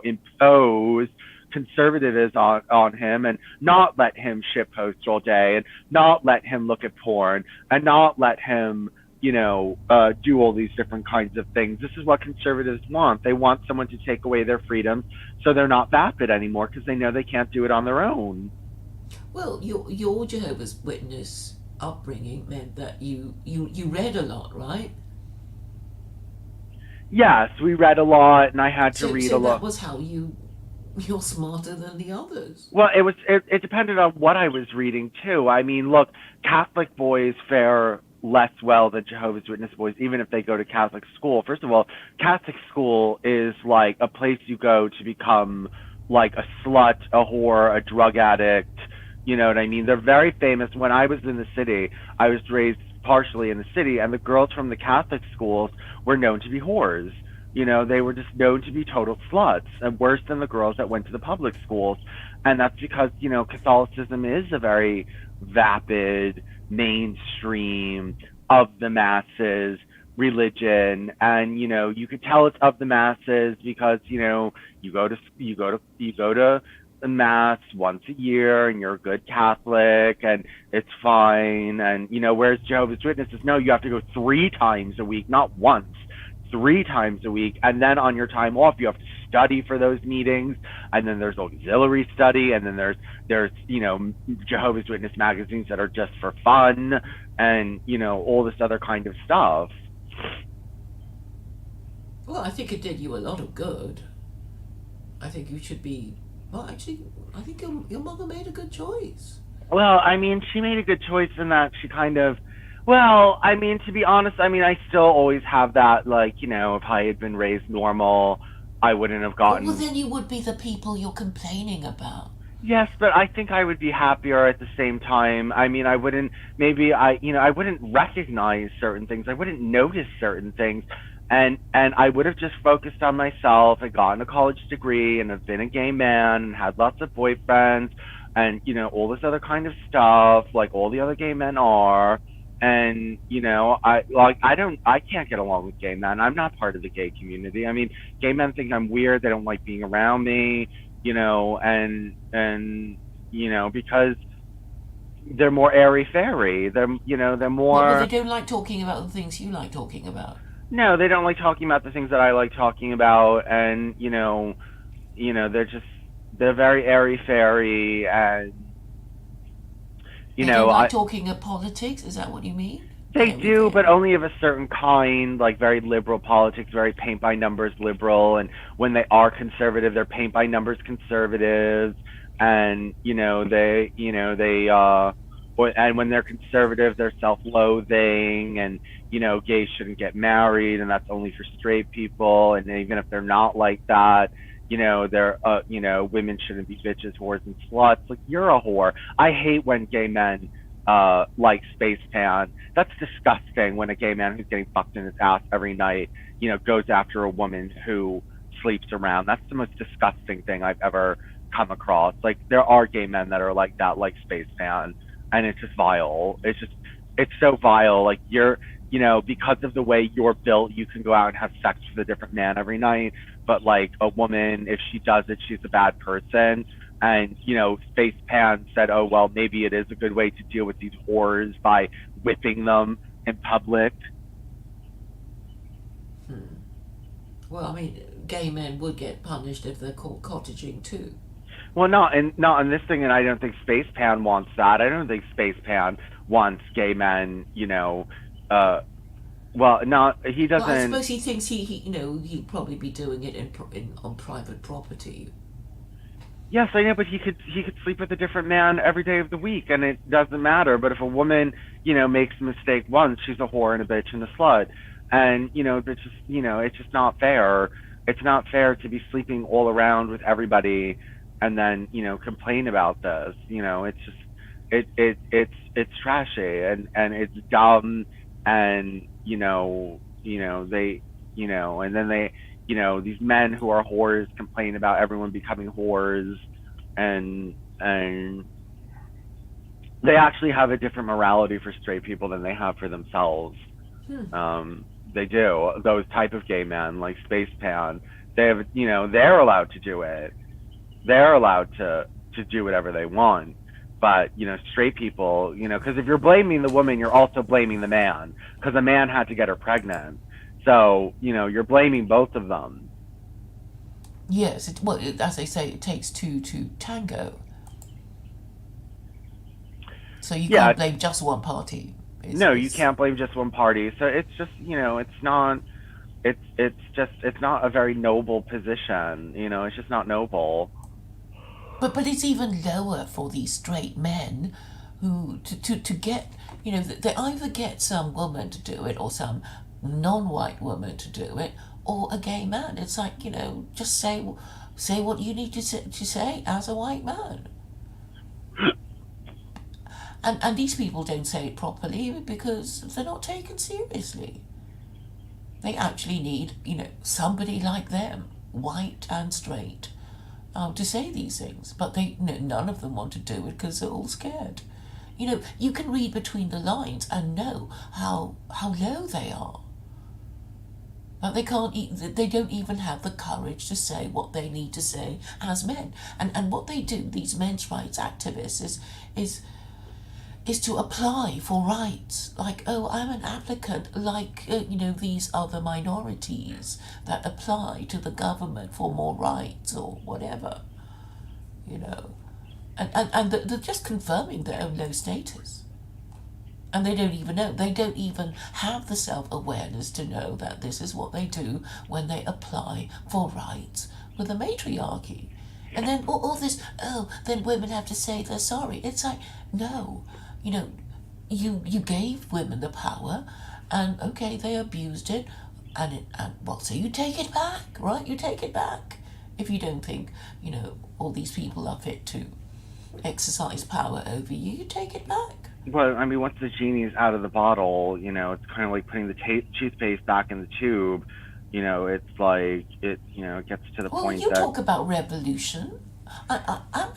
impose conservatism on him and not let him shitpost all day and not let him look at porn and not let him do all these different kinds of things. This is what conservatives want. They want someone to take away their freedoms so they're not vapid anymore because they know they can't do it on their own. Well, your Jehovah's Witness upbringing meant that you read a lot, right? Yes, we read a lot, and I had to read a So that lot. was how you're smarter than the others. Well, it depended on what I was reading too. I mean, look, Catholic boys fare less well than Jehovah's Witness boys, even if they go to Catholic school. First of all, Catholic school is like a place you go to become like a slut, a whore, a drug addict. You know what I mean? They're very famous. When I was in the city, I was raised partially in the city, and the girls from the Catholic schools were known to be whores. They were just known to be total sluts and worse than the girls that went to the public schools. And that's because, Catholicism is a very vapid, mainstream, of the masses religion. And, you could tell it's of the masses because, you go to mass once a year and you're a good Catholic and it's fine. And, whereas Jehovah's Witnesses, no, you have to go 3 times a week, not once, 3 times a week. And then on your time off, you have to study for those meetings. And then there's auxiliary study. And then there's, Jehovah's Witness magazines that are just for fun and, all this other kind of stuff. Well, I think it did you a lot of good. I think you should be. Well, actually, I think your mother made a good choice. Well, I mean, she made a good choice in that she kind of, well, I mean, to be honest, I mean, I still always have that, like, if I had been raised normal, I wouldn't have Well, gotten. then you would be the people you're complaining about. Yes, but I think I would be happier at the same time. I mean, maybe I wouldn't recognize certain things. I wouldn't notice certain things. And I would have just focused on myself and gotten a college degree and have been a gay man and had lots of boyfriends and all this other kind of stuff like all the other gay men are. And I can't get along with gay men. I'm not part of the gay community. I mean, gay men think I'm weird. They don't like being around me, and because they're more airy fairy. They're Well, they more. don't like talking about the things you like talking about. No, they don't like talking about the things that I like talking about, and they're very airy fairy, and They don't I like talking of politics. Is that what you mean? they Airy do, but fairy. only of a certain kind, like very liberal politics, very paint by numbers liberal, and when they are conservative, they're paint by numbers conservatives, and and when they're conservative, they're self-loathing, and gays shouldn't get married, and that's only for straight people, and even if they're not like that, they're women shouldn't be bitches, whores, and sluts. Like you're a whore. I hate when gay men like space pan. That's disgusting when a gay man who's getting fucked in his ass every night, goes after a woman who sleeps around. That's the most disgusting thing I've ever come across. Like there are gay men that are like that, like space pan, and it's just vile. It's so vile. Like because of the way you're built, you can go out and have sex with a different man every night. But like a woman, if she does it, she's a bad person. And Space Pan said, "Oh well, maybe it is a good way to deal with these whores by whipping them in public." Well, I mean, gay men would get punished if they're caught cottaging too. Well, not in this thing, and I don't think Space Pan wants that. I don't think Space Pan wants gay men. Well, not he Well, I doesn't. suppose he thinks he'd probably be doing it in on private property. Yes, I know, but he could sleep with a different man every day of the week, and it doesn't matter. But if a woman, makes a mistake once, she's a whore and a bitch and a slut, and it's just not fair. It's not fair to be sleeping all around with everybody, and then complain about this. It's just it's trashy and it's dumb, and and then these men who are whores complain about everyone becoming whores, and they actually have a different morality for straight people than they have for themselves. They do. Those type of gay men, like Space Pan, they're allowed to do it. They're allowed to do whatever they want. But straight people, because if you're blaming the woman, you're also blaming the man, because the man had to get her pregnant. So you're blaming both of them. Yes, as they say, it takes two to tango. So you Yeah, can't blame just one party. no, you can't blame just one party. So it's just, it's not. It's not a very noble position. It's just not noble. But it's even lower for these straight men who to get they either get some woman to do it or some non-white woman to do it or a gay man. It's like just say what you need to say as a white man. And these people don't say it properly because they're not taken seriously. They actually need somebody like them, white and straight, to say these things, but none of them want to do it because they're all scared. You can read between the lines and know how low they are. Like they don't even have the courage to say what they need to say as men. And what they do, these men's rights activists, is to apply for rights. Like, oh, I'm an applicant, like, these other minorities that apply to the government for more rights or whatever, you know. And they're just confirming their own low status. And they don't even know. They don't even have the self-awareness to know that this is what they do when they apply for rights with the matriarchy. And then all this, then women have to say they're sorry. It's like, no, you gave women the power, and okay, they abused it, so you take it back, right? You take it back. If you don't think, all these people are fit to exercise power over you, you take it back. Well, I mean, once the genie's out of the bottle, it's kind of like putting the toothpaste back in the tube. It's like it gets to the Well, point you that talk about revolution.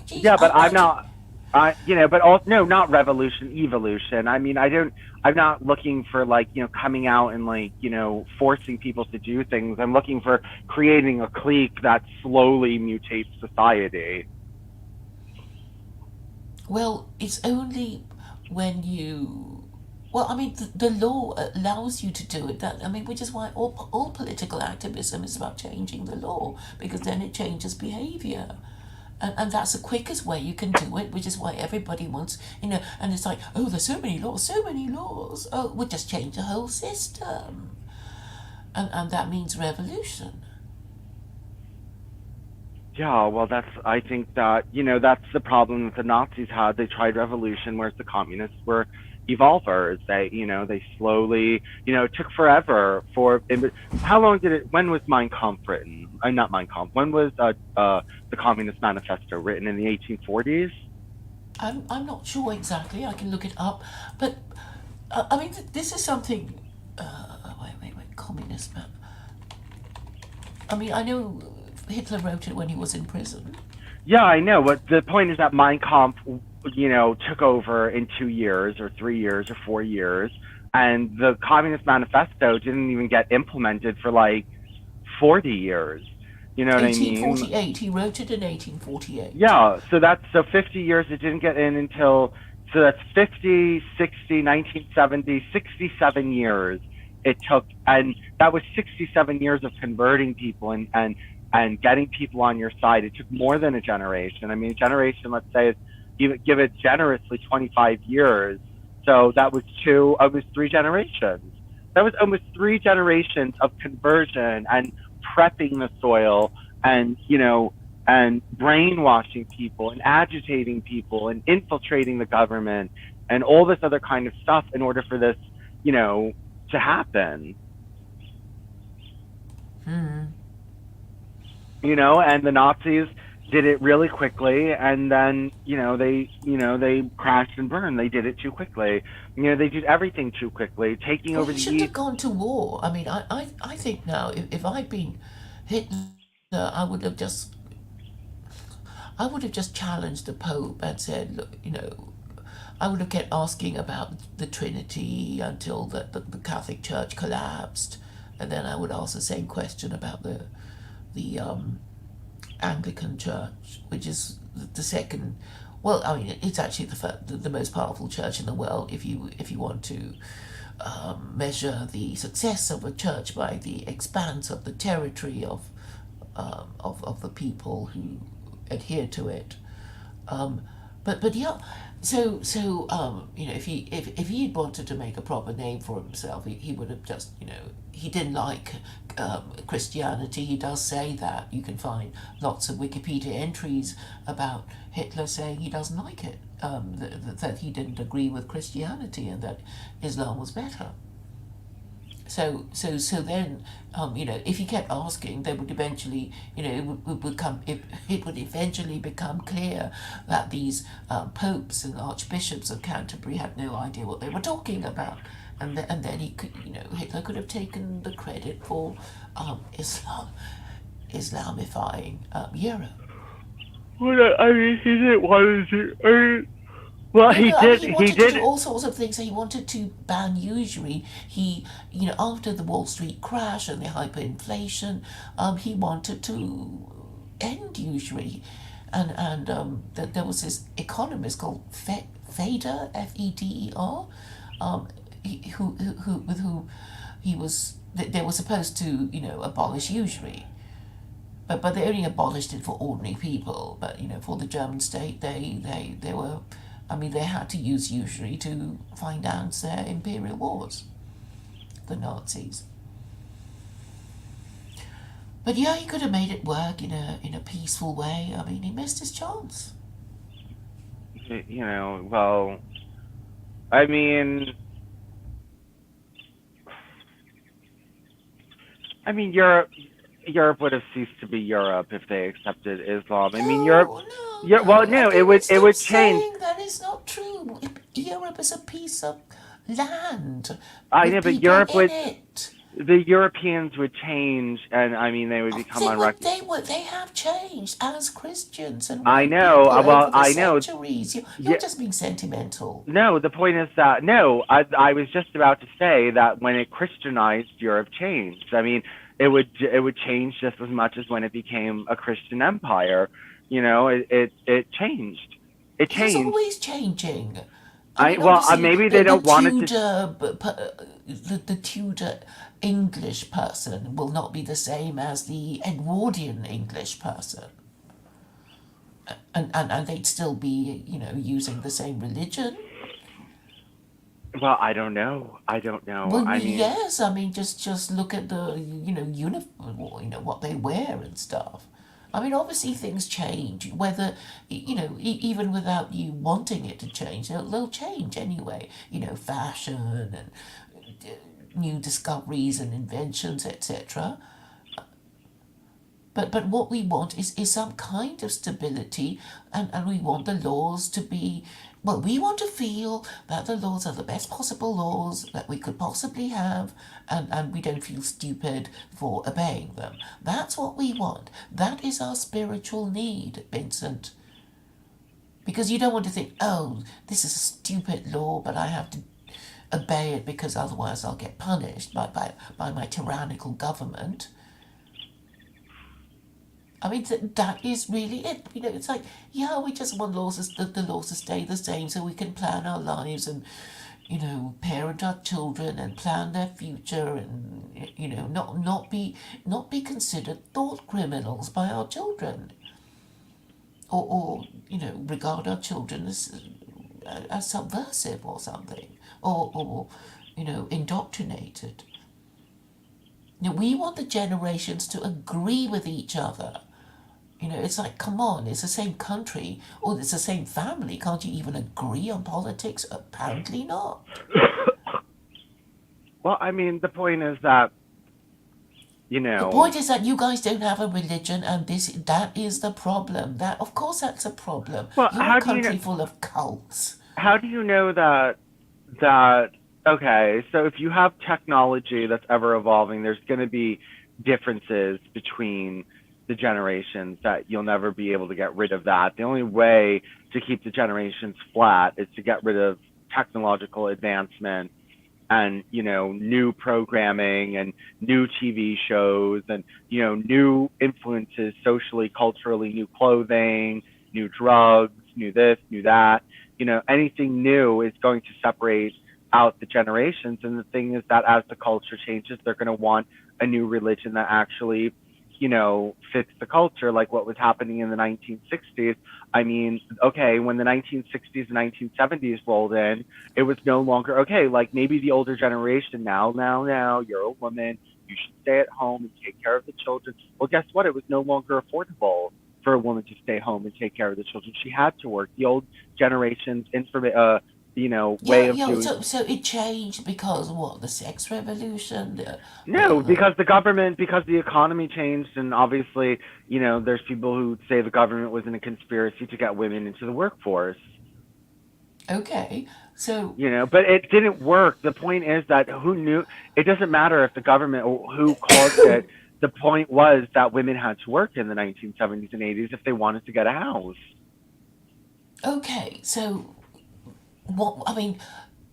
Geez, yeah, but I I'm just, not. But also no, not revolution, evolution. I mean, I don't. I'm not looking for like coming out and like forcing people to do things. I'm looking for creating a clique that slowly mutates society. well, it's only when you. Well, I mean, the law allows you to do it. That I mean, which is why all political activism is about changing the law because then it changes behaviour. And that's the quickest way you can do it, which is why everybody wants, and it's like, oh, there's so many laws, so many laws. Oh, we'll just change the whole system. And that means revolution. Yeah, well, I think that, that's the problem that the Nazis had. They tried revolution, whereas the communists were evolvers. They slowly, it took forever how long when was Mein Kampf written? Not Mein Kampf. When was the Communist Manifesto written, in the 1840s? I'm not sure exactly, I can look it up, but I mean, this is something. Wait, communist man. I mean, I know Hitler wrote it when he was in prison. Yeah, I know. But the point is that Mein Kampf, took over in 2 years or 3 years or 4 years, and the Communist Manifesto didn't even get implemented for like 40 years. You know what I mean? 1848, he wrote it in 1848. Yeah, so 50 years it didn't get in until, so that's 50, 60, 1970, 67 years it took, and that was 67 years of converting people and getting people on your side. It took more than a generation. I mean, a generation, let's say, give it generously 25 years. So that was almost 3 generations. That was almost 3 generations of conversion and prepping the soil and, and brainwashing people and agitating people and infiltrating the government and all this other kind of stuff in order for this, you know, to happen. And the Nazis did it really quickly, and then they crashed and burned. They did it too quickly. They did everything too quickly, taking Well, over he the shouldn't have East. gone to war. I mean, I think now, if I'd been Hitler, I would have just I would have just challenged the Pope and said, look, I would have kept asking about the Trinity until the Catholic Church collapsed, and then I would ask the same question about the Anglican Church, which is the second. Well, I mean, it's actually the most powerful church in the world if you want to measure the success of a church by the expanse of the territory of the people who adhere to it. Um, but yeah, if he had wanted to make a proper name for himself, he would have just he didn't like Christianity. He does say that. You can find lots of Wikipedia entries about Hitler saying he doesn't like it, that he didn't agree with Christianity and that Islam was better. So then, if he kept asking, they would eventually, it would eventually become clear that these popes and archbishops of Canterbury had no idea what they were talking about, and then he could, Hitler could have taken the credit for Islamifying Europe. Well, I mean, he didn't want to. Well, No, he no, I mean, did. he He wanted to did. do all sorts of things. He wanted to ban usury. After the Wall Street crash and the hyperinflation, he wanted to end usury. And there was this economist called Feder, Feder, um, with who he was, they were supposed to, abolish usury. But they only abolished it for ordinary people. But for the German state, they were, I mean, they had to use usury to finance their imperial wars, the Nazis. But yeah, he could have made it work in a peaceful way. I mean, he missed his chance. Well, I mean, Europe would have ceased to be Europe if they accepted Islam. I mean, Europe. No, no, Yeah. Well, no. no, Okay, well, it stop would change. saying that is not true. Europe is a piece of land I with know, but people Europe in would, it. the Europeans would change, and I mean, they would Oh, become unrecognizable. they have changed as Christians and I white know. people Well, over the I know. centuries. You're Yeah. just being sentimental. No, the point is that no, I was just about to say that when it Christianized, Europe changed. I mean, it would change just as much as when it became a Christian empire. It changed. It It is changed. always changing. I I mean, well, obviously, maybe they the don't want it to. Tudor, the Tudor English person will not be the same as the Edwardian English person, and they'd still be, using the same religion. Well, I don't know. I don't know. Well, I mean, yes, I mean, just look at the, uniform, what they wear and stuff. I mean, obviously things change, whether, even without you wanting it to change, they'll change anyway. Fashion and new discoveries and inventions, etc. But what we want is some kind of stability, and we want the laws to be, well, we want to feel that the laws are the best possible laws that we could possibly have, and we don't feel stupid for obeying them. That's what we want. That is our spiritual need, Vincent. Because you don't want to think, oh, this is a stupid law, but I have to obey it because otherwise I'll get punished by my tyrannical government. I mean, that is really it. It's like, yeah, we just want the laws to stay the same so we can plan our lives and, parent our children and plan their future and, not be considered thought criminals by our children. Or regard our children as subversive or something. Or indoctrinated. We want the generations to agree with each other. It's like, come on, it's the same country, or it's the same family. Can't you even agree on politics? Apparently not. well, I mean, the point is that you The know, point is that you guys don't have a religion, and that is the problem. That, of course, that's a problem. well, You're a country full of cults. how do you know that okay, so if you have technology that's ever evolving, there's going to be differences between the generations that you'll never be able to get rid of that. The only way to keep the generations flat is to get rid of technological advancement and new programming and new TV shows and new influences socially, culturally, new clothing, new drugs, new this, new that. Anything new is going to separate out the generations. And the thing is that as the culture changes, they're going to want a new religion that actually fits the culture, like what was happening in the 1960s. I mean, okay, when the 1960s and 1970s rolled in, it was no longer okay. Like maybe the older generation now, you're a woman, you should stay at home and take care of the children. Well, guess what? It was no longer affordable for a woman to stay home and take care of the children. She had to work. The old generation's way Yeah, of doing. so it changed because what? The sex revolution, No, the because the government, because the economy changed, and obviously, there's people who say the government was in a conspiracy to get women into the workforce. okay. So But it didn't work. The point is that who knew? It doesn't matter if the government or who caused it. The point was that women had to work in the 1970s and 80s if they wanted to get a house. okay, so what? I mean,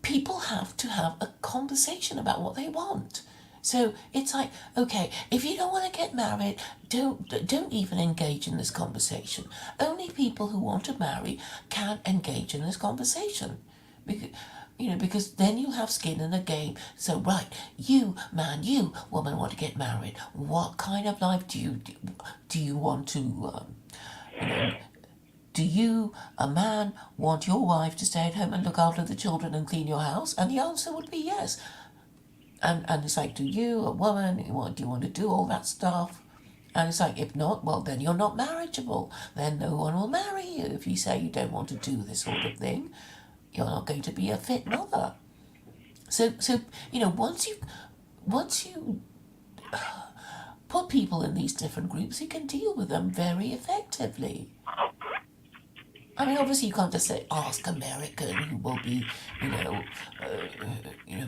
people have to have a conversation about what they want. So it's like, okay, if you don't want to get married, don't even engage in this conversation. Only people who want to marry can engage in this conversation, because because then you have skin in the game. So right, you man, you woman want to get married. What kind of life do you want to you know do you, a man, want your wife to stay at home and look after the children and clean your house? And the answer would be yes. And it's like, do you, a woman, do you want to do all that stuff? And it's like, if not, well, then you're not marriageable. Then no one will marry you if you say you don't want to do this sort of thing. You're not going to be a fit mother. So once you put people in these different groups, you can deal with them very effectively. I mean, obviously, you can't just say ask American, who will be,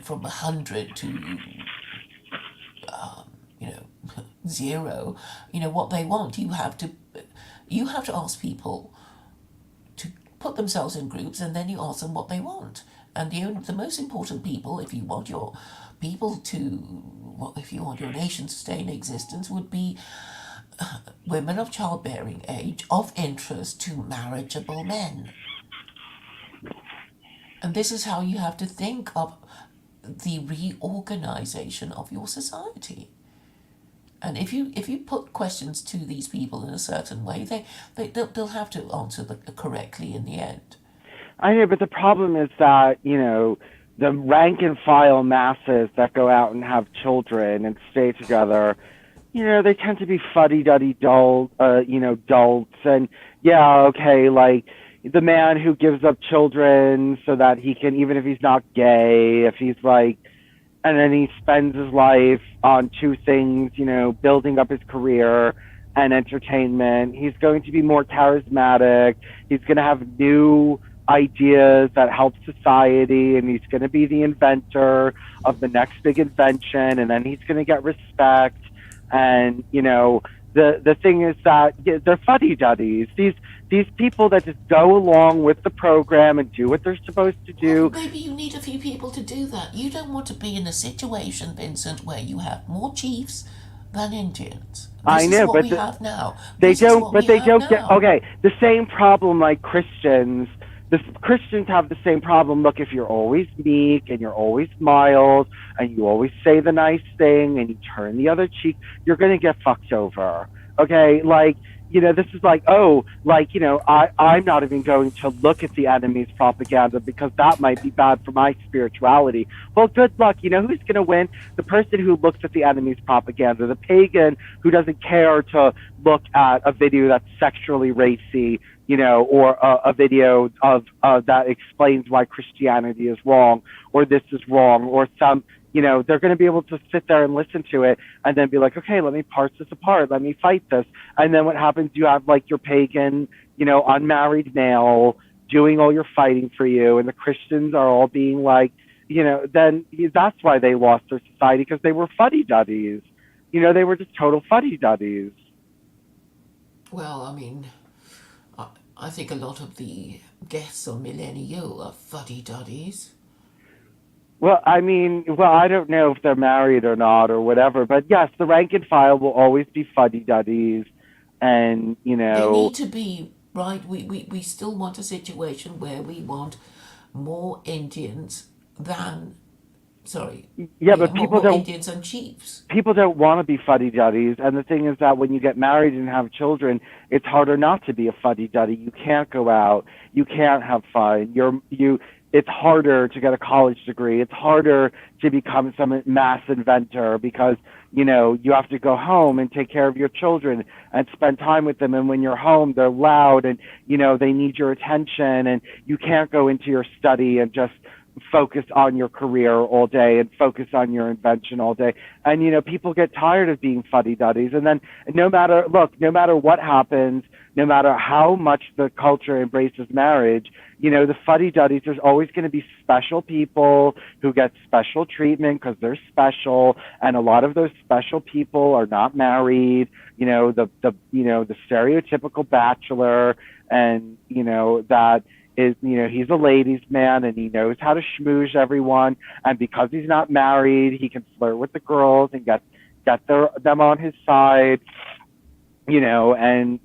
from 100 to, you know, zero. What they want. You have to ask people to put themselves in groups, and then you ask them what they want. And the most important people, if you want your people to, well, if you want your nation to stay in existence, would be women of childbearing age of interest to marriageable men. And this is how you have to think of the reorganization of your society. And if you put questions to these people in a certain way, they'll have to answer correctly in the end. I know, but the problem is that, the rank and file masses that go out and have children and stay together, they tend to be fuddy-duddy dolts. And yeah, okay, like the man who gives up children so that he can, even if he's not gay, if he's like, and then he spends his life on two things, building up his career and entertainment. He's going to be more charismatic. He's going to have new ideas that help society, and he's going to be the inventor of the next big invention, and then he's going to get respect. And the thing is that they're fuddy duddies. These people that just go along with the program and do what they're supposed to Well, do. maybe you need a few people to do that. You don't want to be in a situation, Vincent, where you have more chiefs than Indians. I This is know, what but we have now. they This is don't. what But we they have don't get. now. Okay, the same problem like Christians. The Christians have the same problem. Look, if you're always meek and you're always mild and you always say the nice thing and you turn the other cheek, you're gonna get fucked over. Okay, like this is like, oh, like I'm not even going to look at the enemy's propaganda because that might be bad for my spirituality. Well, good luck. You know who's gonna win? The person who looks at the enemy's propaganda, the pagan who doesn't care to look at a video that's sexually racy, or a video of that explains why Christianity is wrong, or this is wrong, or some, they're going to be able to sit there and listen to it and then be like, okay, let me parse this apart, let me fight this. And then what happens? You have like your pagan, unmarried male doing all your fighting for you, and the Christians are all being like, then that's why they lost their society, because they were fuddy duddies. They were just total fuddy duddies. Well, I mean, I think a lot of the guests on Millennial are fuddy-duddies. Well, I mean, I don't know if they're married or not or whatever, but yes, the rank and file will always be fuddy duddies, and They need to be, right? We still want a situation where we want more Indians than, sorry, yeah, yeah, but more Indians than chiefs. people don't want to be fuddy duddies, and the thing is that when you get married and have children, it's harder not to be a fuddy duddy. You can't go out, you can't have fun. It's harder to get a college degree. It's harder to become some mass inventor because you have to go home and take care of your children and spend time with them. And when you're home, they're loud and they need your attention, and you can't go into your study and just focus on your career all day and focus on your invention all day. And people get tired of being fuddy duddies. And then no matter what happens, no matter how much the culture embraces marriage, the fuddy duddies, there's always going to be special people who get special treatment because they're special, and a lot of those special people are not married. The stereotypical bachelor, and that is, he's a ladies' man and he knows how to schmooze everyone, and because he's not married, he can flirt with the girls and get them on his side. And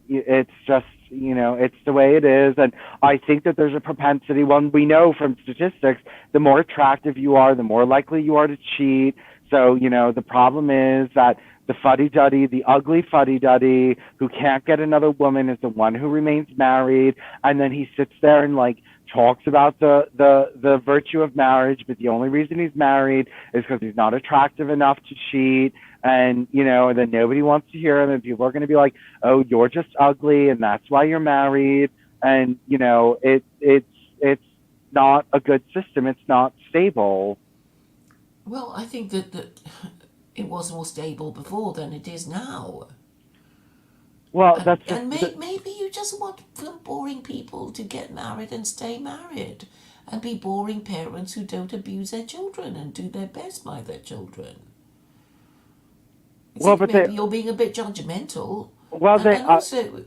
it's just, it's the way it is. And I think that there's a propensity, one we know from statistics, the more attractive you are, the more likely you are to cheat. So, the problem is that the fuddy-duddy, the ugly fuddy-duddy who can't get another woman is the one who remains married. And then he sits there and like talks about the virtue of marriage, but the only reason he's married is because he's not attractive enough to cheat. And and then nobody wants to hear him, and people are going to be like, oh, you're just ugly and that's why you're married. And it's not a good system. It's not stable. Well, I think that, it was more stable before than it is now. Well, And, that's just and maybe you just want some boring people to get married and stay married and be boring parents who don't abuse their children and do their best by their children. I well, think but they maybe you're being a bit judgmental. well they And also,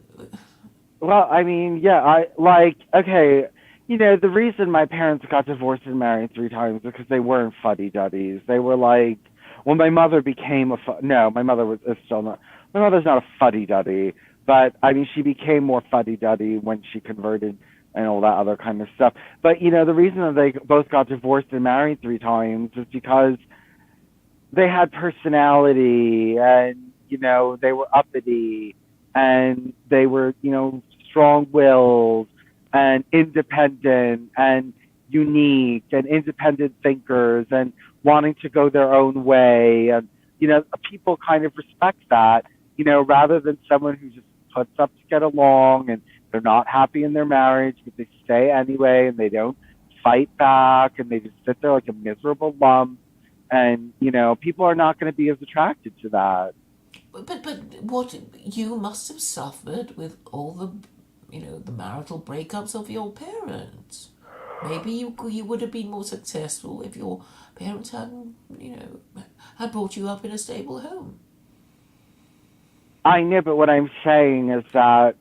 well, I mean, yeah, I like okay. The reason my parents got divorced and married three times is because they weren't fuddy duddies. They were like, well, my mother became no, my mother is still not. My mother's not a fuddy duddy, but I mean, she became more fuddy duddy when she converted and all that other kind of stuff. But the reason that they both got divorced and married three times is because they had personality, and they were uppity, and they were strong willed and independent and unique and independent thinkers and wanting to go their own way, and people kind of respect that, rather than someone who just puts up to get along, and they're not happy in their marriage but they stay anyway, and they don't fight back, and they just sit there like a miserable lump, and people are not going to be as attracted to that. but what you must have suffered with all the marital breakups of your parents. Maybe you would have been more successful if your parents had brought you up in a stable home. I know, but what I'm saying is that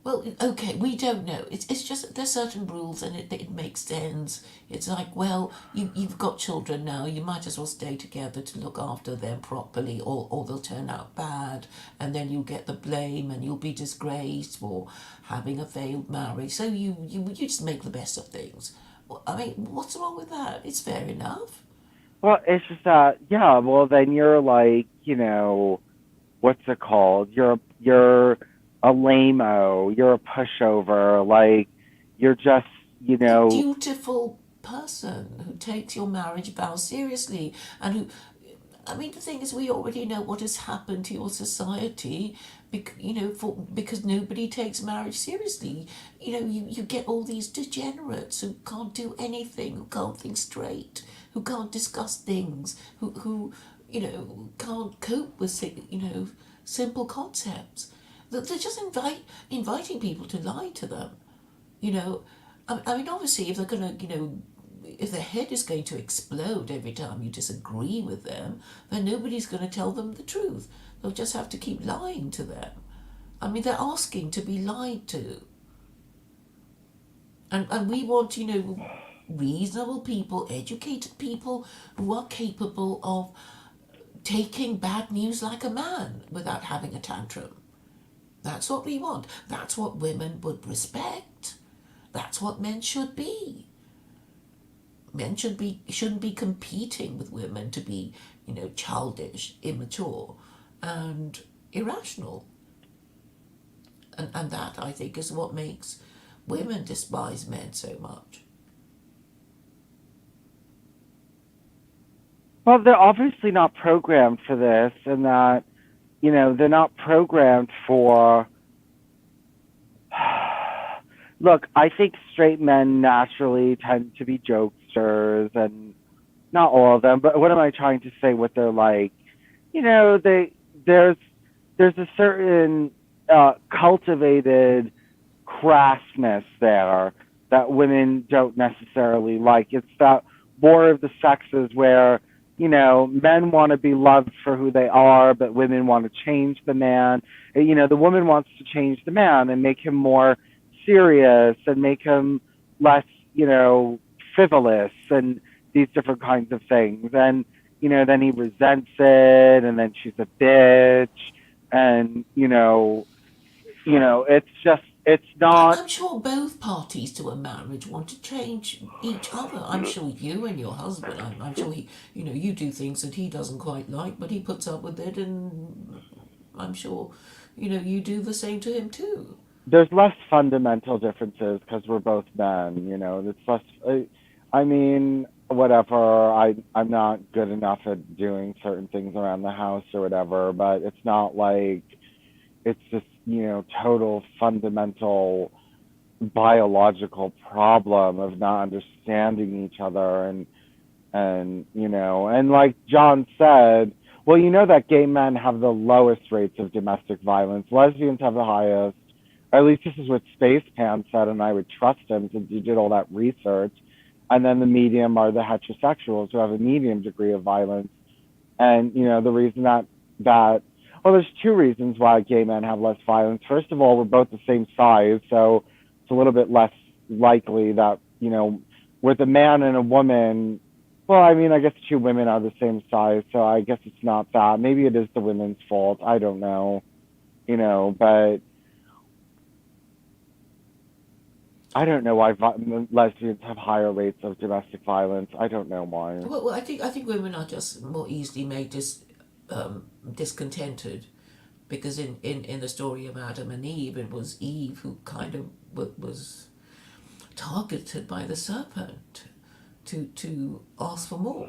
Well, okay, we don't know. It's just that there's certain rules and it makes sense. It's like, well, you've got children now, you might as well stay together to look after them properly, or they'll turn out bad, and then you'll get the blame and you'll be disgraced for having a failed marriage. So you just make the best of things. I mean, what's wrong with that? It's fair enough. well, it's just that, yeah, well, then you're like, what's it called? You're a lame-o, you're a pushover, like you're just, you A know, dutiful person who takes your marriage vows seriously and who, I mean, the thing is, we already know what has happened to your society, because nobody takes marriage seriously. You get all these degenerates who can't do anything, who can't think straight, who can't discuss things, who can't cope with simple concepts. They're just inviting people to lie to them. You know, I mean, obviously, if they're gonna, if their head is going to explode every time you disagree with them, then nobody's going to tell them the truth. They'll just have to keep lying to them. I mean, they're asking to be lied to. And we want, reasonable people, educated people who are capable of taking bad news like a man without having a tantrum. That's what we want. That's what women would respect. That's what men should be. Men shouldn't be competing with women to be, childish, immature, and irrational. And that, I think, is what makes women despise men so much. well, they're obviously not programmed for this, and that, they're not programmed for. Look, I think straight men naturally tend to be jokesters, and not all of them, but what am I trying to say? What they're like, they there's there's a certain cultivated crassness there that women don't necessarily like. It's that more of the sexes where, men want to be loved for who they are, but women want to change the man. The woman wants to change the man and make him more serious and make him less, frivolous and these different kinds of things. And, then he resents it, and then she's a bitch, and, it's not. I'm sure both parties to a marriage want to change each other. I'm sure you and your husband, I'm sure you do things that he doesn't quite like, but he puts up with it, and I'm sure, you do the same to him too. There's less fundamental differences because we're both men. It's less. I mean, whatever. I'm not good enough at doing certain things around the house or whatever, but it's not like it's just total fundamental biological problem of not understanding each other, and And, and like John said, well, you know that gay men have the lowest rates of domestic violence. Lesbians have the highest. Or at least this is what Spacepan said, and I would trust him since he did all that research. And then the medium are the heterosexuals who have a medium degree of violence. And, the reason that well, there's two reasons why gay men have less violence. First of all, we're both the same size, so it's a little bit less likely that, with a man and a woman, well, I mean, I guess two women are the same size, so I guess it's not that. Maybe it is the women's fault. I don't know, but I don't know why lesbians have higher rates of domestic violence. I don't know why. Well, I think women are just more easily made discontented, because in the story of Adam and Eve, it was Eve who kind of was targeted by the serpent to ask for more.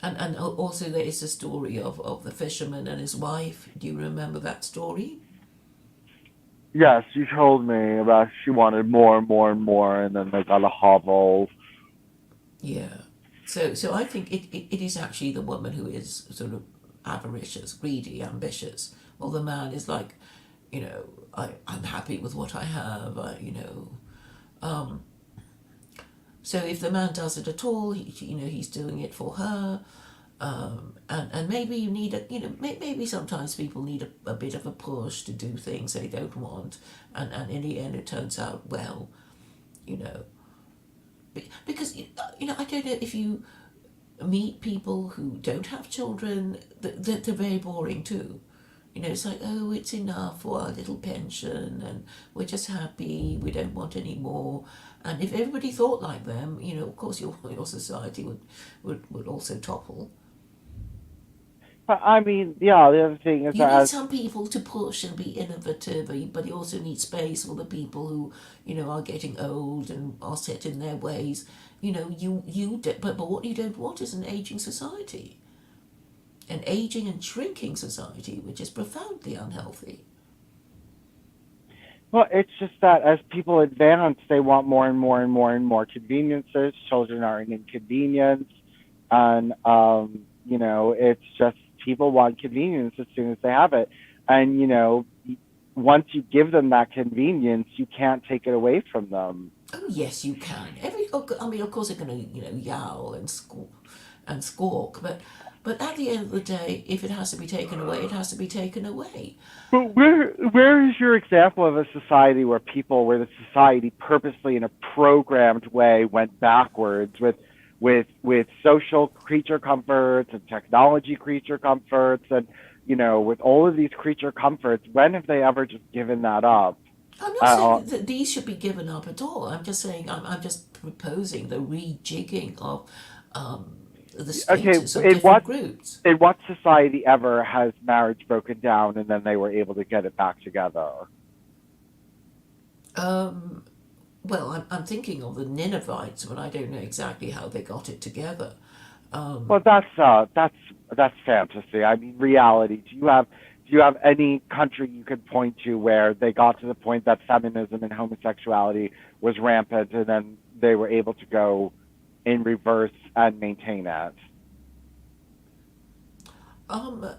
And also there is the story of the fisherman and his wife. Do you remember that story? Yes, you told me about she wanted more and more and more, and then they got a hovel. Yeah. So I think it is actually the woman who is sort of avaricious, greedy, ambitious, while the man is like, I'm happy with what I have. So if the man does it at all, he's doing it for her. And maybe you need maybe sometimes people need a bit of a push to do things they don't want, and in the end it turns out well, you know, because I don't know if you meet people who don't have children, they're very boring too. It's like, oh, it's enough for our little pension, and we're just happy, we don't want any more. And if everybody thought like them, of course your society would also topple. But I mean, yeah, the other thing is You that need as some people to push and be innovative, but you also need space for the people who, are getting old and are set in their ways. But what you don't want is an aging society, an aging and shrinking society, which is profoundly unhealthy. well, it's just that as people advance, they want more and more and more and more conveniences. Children are an inconvenience, and it's just people want convenience as soon as they have it, and once you give them that convenience, you can't take it away from them. Oh yes, you can. I mean, of course, they're going to yowl and squawk, but at the end of the day, if it has to be taken away, it has to be taken away. But where is your example of a society where the society purposely in a programmed way went backwards with social creature comforts and technology creature comforts and with all of these creature comforts, when have they ever just given that up? I'm not Uh, saying that these should be given up at all. I'm just saying I'm just proposing the rejigging of the okay, status of different groups. in what society ever has marriage broken down and then they were able to get it back together? Um, well, I'm thinking of the Ninevites, but I don't know exactly how they got it together. Well, that's fantasy. I mean, reality. Do you have any country you could point to where they got to the point that feminism and homosexuality was rampant, and then they were able to go in reverse and maintain it? Um,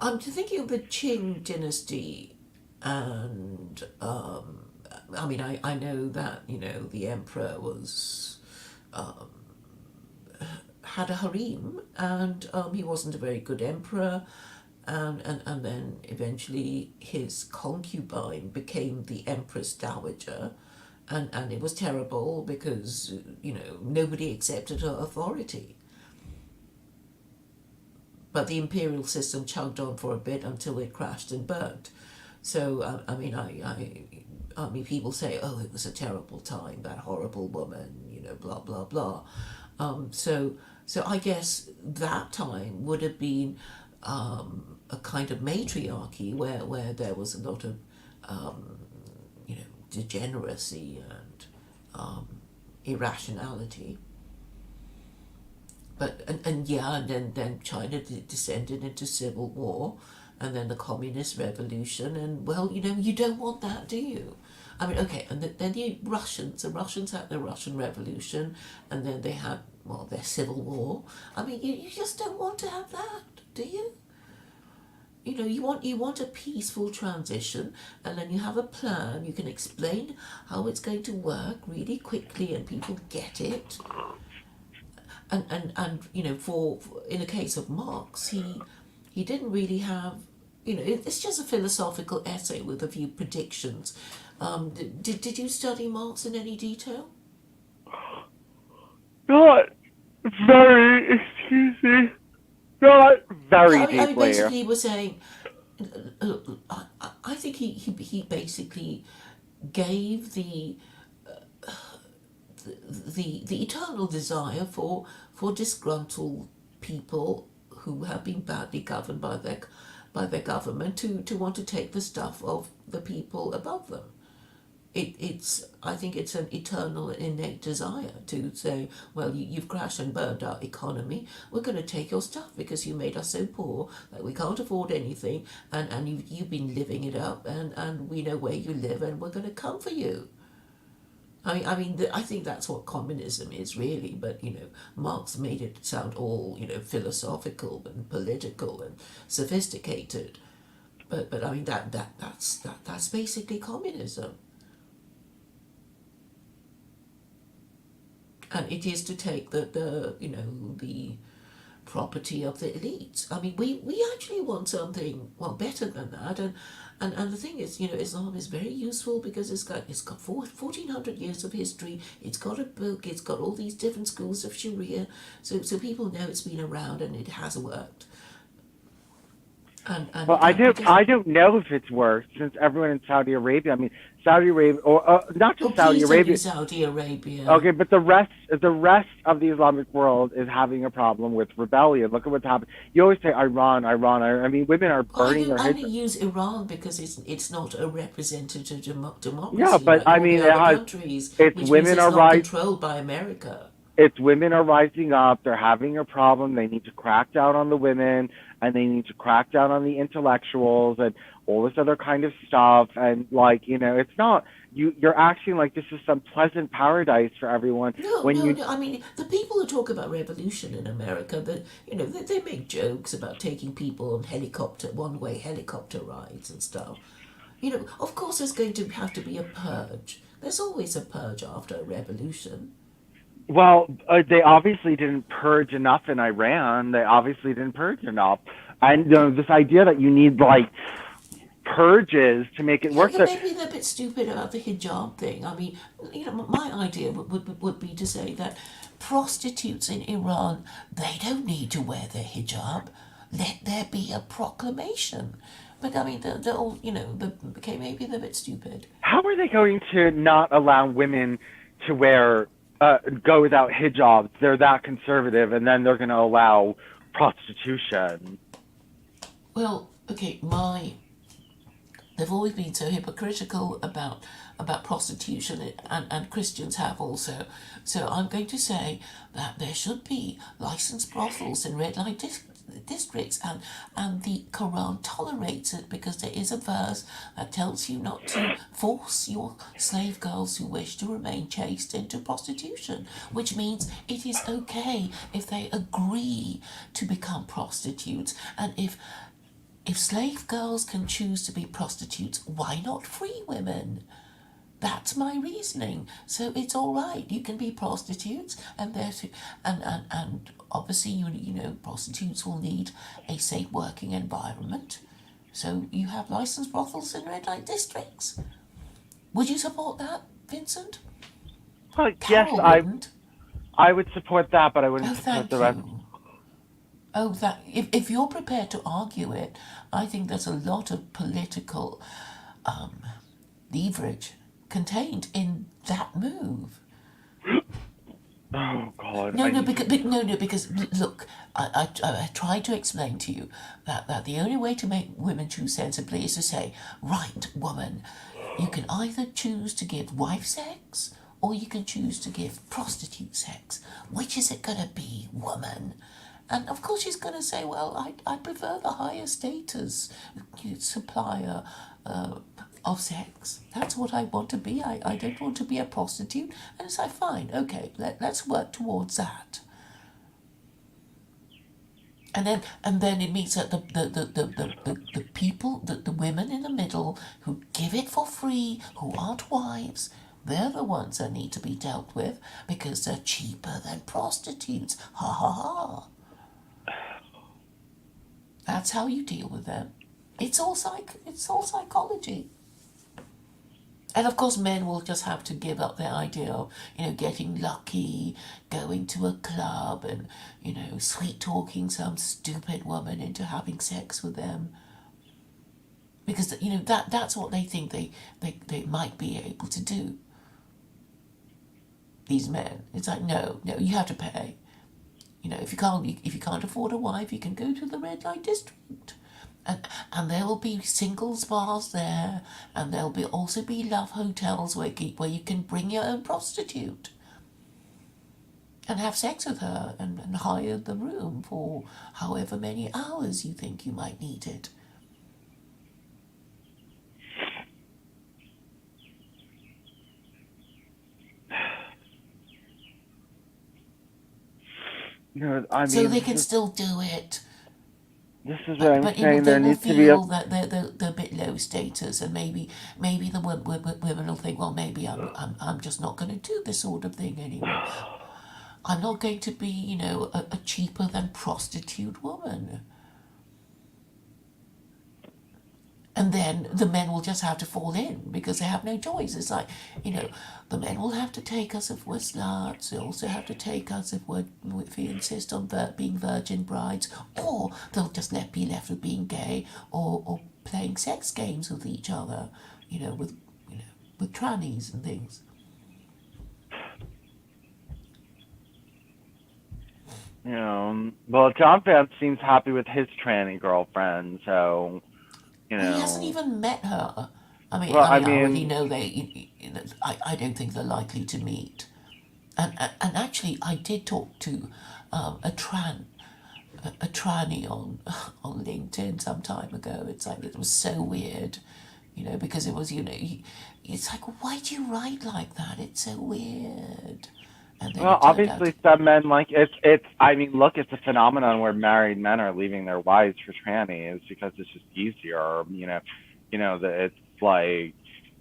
I'm thinking of the Qing dynasty, and I mean, I know that the emperor was had a harem, and he wasn't a very good emperor, and then eventually his concubine became the empress dowager, and it was terrible because nobody accepted her authority. But the imperial system chugged on for a bit until it crashed and burnt. So I mean, I mean, people say, "Oh, it was a terrible time. That horrible woman, blah blah blah." So I guess that time would have been a kind of matriarchy where there was a lot of degeneracy and irrationality. And yeah, and then China descended into civil war, and then the communist revolution, and well, you don't want that, do you? I mean, okay, and then the Russians had the Russian Revolution, and then they had, well, their civil war. I mean, you just don't want to have that, do you? You know, you want a peaceful transition, and then you have a plan. You can explain how it's going to work really quickly, and people get it. And you know, for in the case of Marx, he didn't really have, you know, it's just a philosophical essay with a few predictions. Did you study Marx in any detail? Not very, excuse me, not Yeah, very I mean, deeply. basically, he was saying, look, I think he basically gave the eternal desire for disgruntled people who have been badly governed by their government to want to take the stuff of the people above them. It's I think it's an eternal innate desire to say, well, you've crashed and burned our economy. We're going to take your stuff because you made us so poor that we can't afford anything, and you've been living it up, and we know where you live, and we're going to come for you. I think that's what communism is really, but you know, Marx made it sound all, you know, philosophical and political and sophisticated. But I mean that's basically communism, and it is to take the you know, the property of the elites. I mean, we actually want something, well, better than that. And the thing is, you know, Islam is very useful because it's got 1400 years of history. It's got a book. It's got all these different schools of Sharia, so people know it's been around and it has worked. And Well, again, because I don't know if it's worse since everyone in Saudi Arabia. I mean, Saudi Arabia, or not oh, just Saudi please don't do Arabia. Saudi Arabia. Okay, but the rest of the Islamic world is having a problem with rebellion. Look at what's happened. You always say Iran, Iran. I mean, women are burning their I only hijab. use Iran because it's not a representative Yeah, democracy but like I all the mean, it other has. countries, It's which means women it's are not right. controlled by America. It's women are rising up. They're having a problem. They need to crack down on the women, and they need to crack down on the intellectuals and all this other kind of stuff. And like, you know, it's not you're acting like this is some pleasant paradise for everyone No, when no, you no. I mean, the people who talk about revolution in America, that you know, they make jokes about taking people on one-way helicopter rides and stuff. You know, of course, there's going to have to be a purge. There's always a purge after a revolution. well, they obviously didn't purge enough in Iran. They obviously didn't purge enough. And you know, this idea that you need like purges to make it work. Yeah, maybe they're a bit stupid about the hijab thing. I mean, you know, my idea would be to say that prostitutes in Iran, they don't need to wear their hijab. Let there be a proclamation. But I mean, they're all, you know, okay, maybe they're a bit stupid. How are they going to not allow women to wear go without hijabs? They're that conservative, and then they're going to allow prostitution. Well, okay, they've always been so hypocritical about prostitution, and Christians have also. So I'm going to say that there should be licensed brothels in red light districts, and the Quran tolerates it because there is a verse that tells you not to force your slave girls who wish to remain chaste into prostitution, which means it is okay if they agree to become prostitutes, and if slave girls can choose to be prostitutes, why not free women? That's my reasoning. So it's all right. You can be prostitutes, and and obviously you know, prostitutes will need a safe working environment. So you have licensed brothels in red light districts. Would you support that, Vincent? Well, yes, Carol wouldn't. I would support that, but I Oh, wouldn't support the thank rest. you. Oh, that if you're prepared to argue it, I think there's a lot of political leverage contained in that move. Oh God, No, I no, need because to. no, no, because look, I tried to explain to you that the only way to make women choose sensibly is to say, right, woman, you can either choose to give wife sex or you can choose to give prostitute sex. Which is it gonna be, woman? And of course she's gonna say, well, I prefer the higher status supplier uh, of sex. That's what I want to be. I don't want to be a prostitute. And it's like, fine, okay, let's work towards that. And then it means that the people, the women in the middle who give it for free, who aren't wives, they're the ones that need to be dealt with because they're cheaper than prostitutes. Ha ha ha. That's how you deal with them. It's all psychology. And of course, men will just have to give up their idea of, getting lucky, going to a club, and, sweet talking some stupid woman into having sex with them. Because, that's what they think they might be able to do. These men. It's like, no, you have to pay. If you can't afford a wife, you can go to the red light district. And there will be singles bars there, and there'll also be love hotels where you can bring your own prostitute and have sex with her and hire the room for however many hours you think you might need it. I So mean, they can still do it. this is what But, I'm but saying. they There will needs to be a feel that they're a bit low status, and maybe the women will think, well, maybe I'm just not going to do this sort of thing anymore. I'm not going to be, a cheaper than prostitute woman. And then the men will just have to fall in because they have no choice. It's like, the men will have to take us if we're sluts. They also have to take us if we insist on being virgin brides, or they'll just be left with being gay or playing sex games with each other, with trannies and things. Well, John Vance seems happy with his tranny girlfriend, so you Well, he hasn't know. even met her. I mean, Well, I I mean, I already mean, know I don't think they're likely to meet. And actually, I did talk to a tranny on LinkedIn some time ago. It's like it was so weird, because it was it's like, why do you write like that? It's so weird. And then well, it turned out, obviously some men like it's. I mean, look, it's a phenomenon where married men are leaving their wives for trannies because it's just easier. That it's like,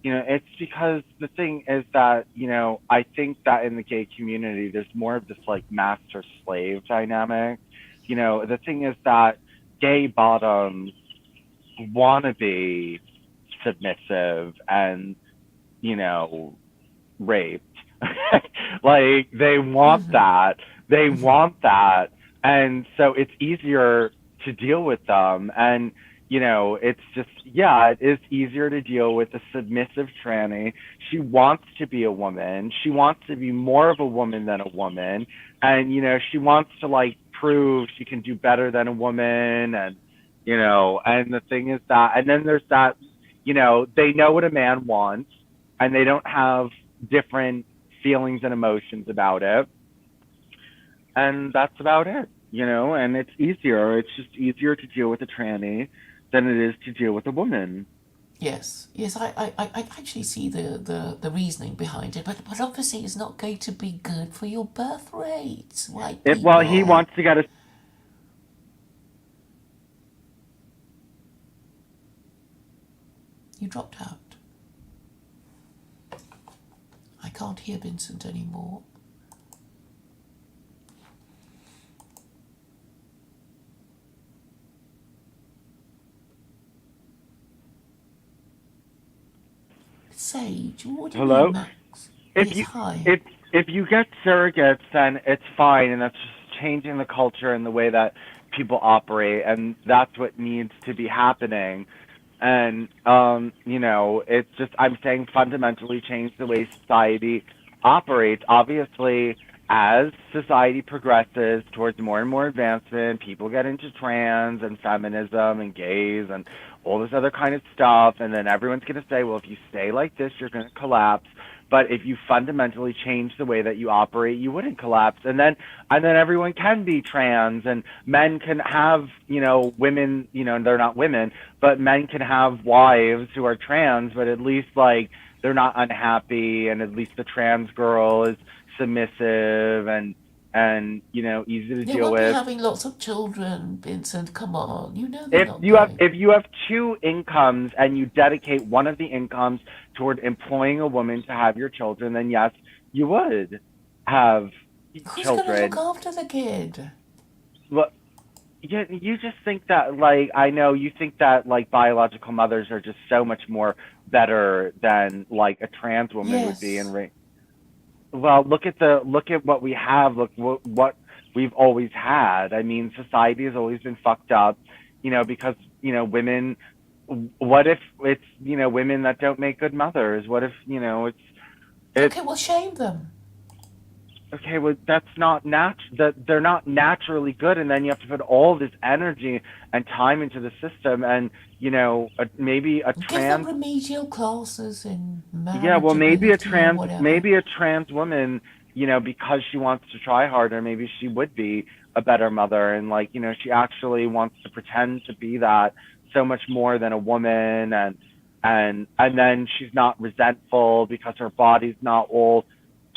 it's because the thing is that I think that in the gay community there's more of this like master slave dynamic. The thing is that gay bottoms want to be submissive and you know raped. Like they want that. They want that. And so it's easier to deal with them. And, it's just, yeah, it is easier to deal with a submissive tranny. She wants to be a woman. She wants to be more of a woman than a woman. And, she wants to like prove she can do better than a woman. And the thing is that, and then there's that, they know what a man wants and they don't have different feelings and emotions about it. And that's about it. And it's easier. It's just easier to deal with a tranny than it is to deal with a woman. yes, I actually see the reasoning behind it, but obviously it's not going to be good for your birth rates, white Well, he people. wants to get a. You dropped out. I can't hear Vincent anymore. Sage, what do you mean, Hello? Max? If Yes, you hi. if you get surrogates, then it's fine, and that's just changing the culture and the way that people operate, and that's what needs to be happening. And it's just I'm saying fundamentally change the way society operates. Obviously, as society progresses towards more and more advancement, people get into trans and feminism and gays and all this other kind of stuff, and then everyone's going to say, well, if you stay like this, you're going to collapse. But if you fundamentally change the way that you operate, you wouldn't collapse. And then everyone can be trans, and men can have, women, and they're not women, but men can have wives who are trans, but at least like they're not unhappy, and at least the trans girl is submissive and easy to They deal won't be with. having lots of children, Vincent. Come on. You know they're not If going. you have two incomes and you dedicate one of the incomes toward employing a woman to have your children, then yes, you would have Who's going to look children. after the kid? Well, you just think that, like, I know you think that like biological mothers are just so much more better than like a trans woman would be, Yes. and well, look at what we have. Look what we've always had. I mean, society has always been fucked up, because women. What if it's women that don't make good mothers? What if it's Okay, well, shame them. okay? Well, that's not that they're not naturally good, and then you have to put all this energy and time into the system, and maybe a Give them trans. remedial classes in Yeah, well, marriageability or whatever. maybe a trans woman, because she wants to try harder, maybe she would be a better mother, and like, she actually wants to pretend to be that so much more than a woman, and then she's not resentful because her body's not all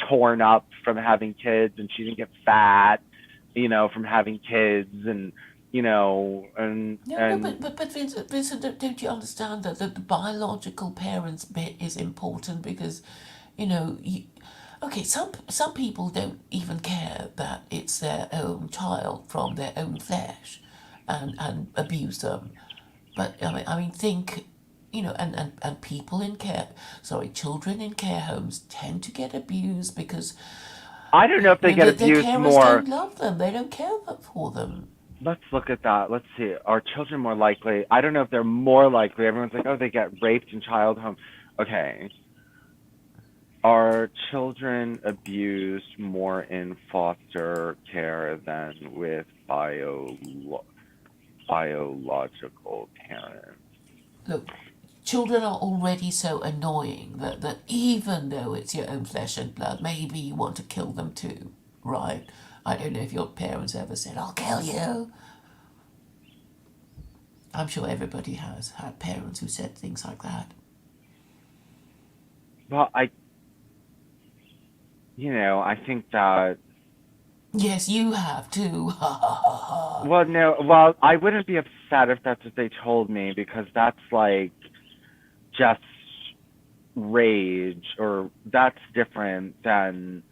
torn up from having kids, and she didn't get fat, from having kids, and No, no, but Vincent, don't you understand that the biological parents bit is important because, you know, you, okay, some people don't even care that it's their own child from their own flesh, and abuse them. But I mean, think, and people in care, sorry, children in care homes tend to get abused because I don't know if they get their abused carers more. don't love them. They don't care for them. Let's look at that. Let's see. Are children more likely? I don't know if they're more likely. Everyone's like, oh, they get raped in child home. Okay. Are children abused more in foster care than with biological parents? Look, children are already so annoying that even though it's your own flesh and blood, maybe you want to kill them too, right? I don't know if your parents ever said, I'll kill you. I'm sure everybody has had parents who said things like that. Well, I think that, Yes, you have too. Ha ha ha ha. well, no, well, I wouldn't be upset if that's what they told me, because that's like just rage, or that's different than,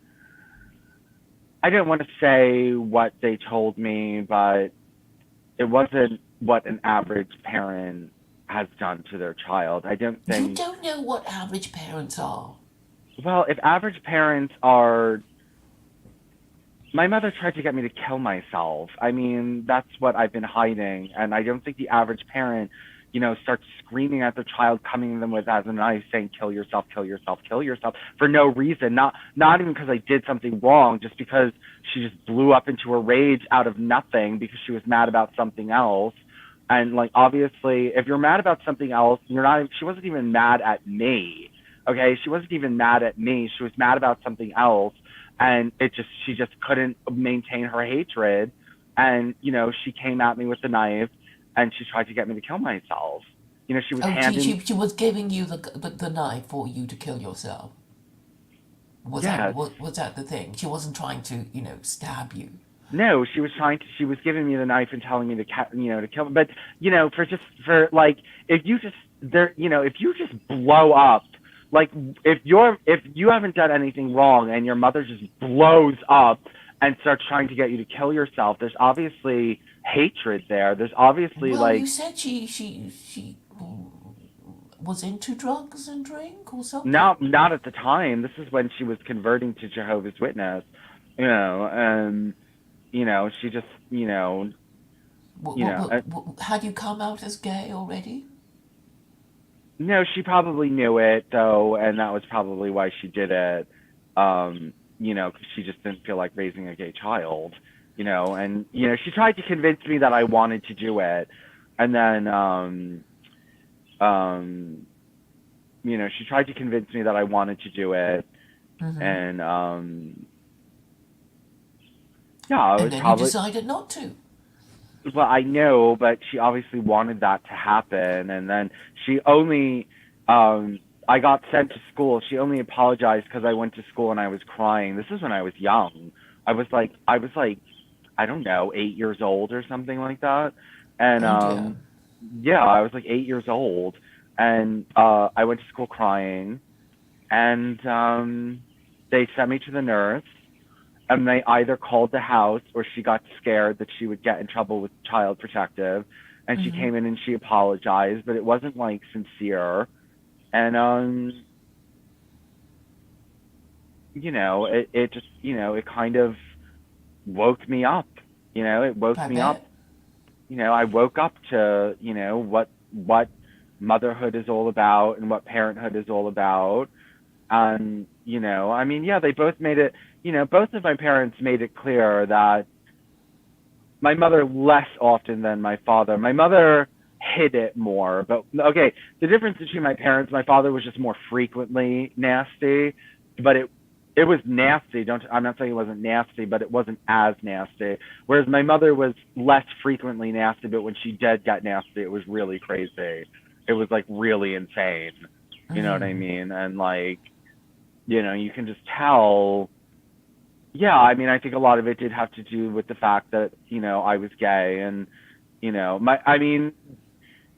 I don't want to say what they told me, but it wasn't what an average parent has done to their child. I don't You think, don't know what average parents are. well, if average parents are, my mother tried to get me to kill myself. I mean, that's what I've been hiding. And I don't think the average parent, starts screaming at their child, coming to them with as a knife, saying, kill yourself, kill yourself, kill yourself, for no reason. Not even because I did something wrong, just because she just blew up into a rage out of nothing because she was mad about something else. And like, obviously, if you're mad about something else, you're not, she wasn't even mad at me. Okay. She wasn't even mad at me. She was mad about something else. And she just couldn't maintain her hatred. And, she came at me with the knife, and she tried to get me to kill myself. She was Oh, she, handing, she, she was giving you the knife for you to kill yourself. yes. Was that the thing? She wasn't trying to, stab you. No, she was giving me the knife and telling me to kill me. But, for like, if you just, if you just blow up, like, if you haven't done anything wrong and your mother just blows up and starts trying to get you to kill yourself, there's obviously hatred there. There's obviously, Well, you like, said she was into drugs and drink or something. not at the time. This is when she was converting to Jehovah's Witness, and, she just, Had you come out as gay already? no, she probably knew it though, and that was probably why she did it. 'Cause she just didn't feel like raising a gay child, and she tried to convince me that I wanted to do it, and then, she tried to convince me that I wanted to do it, Mm-hmm. and yeah, I And was then you probably decided not to. well, I know, but she obviously wanted that to happen, and then she only I got sent to school. She only apologized because I went to school and I was crying. This is when I was young. I was like I don't know, 8 years old or something like that. And Oh dear. yeah, I was like 8 years old, and I went to school crying, and they sent me to the nurse, and they either called the house or she got scared that she would get in trouble with child protective, and she Mm-hmm. came in and she apologized, but it wasn't like sincere. And it just, it kind of woke me up. It woke I me up. bet. I woke up to, what motherhood is all about and what parenthood is all about. And, I mean, yeah, they both made it, both of my parents made it clear that my mother less often than my father. My mother hid it more, but okay, the difference between my parents, my father was just more frequently nasty, but it was nasty. Don't I'm not saying it wasn't nasty, but it wasn't as nasty. Whereas my mother was less frequently nasty, but when she did get nasty, it was really crazy. It was like really insane. You know what I Mm. mean? And like, you can just tell. Yeah, I mean, I think a lot of it did have to do with the fact that, I was gay, and, I mean,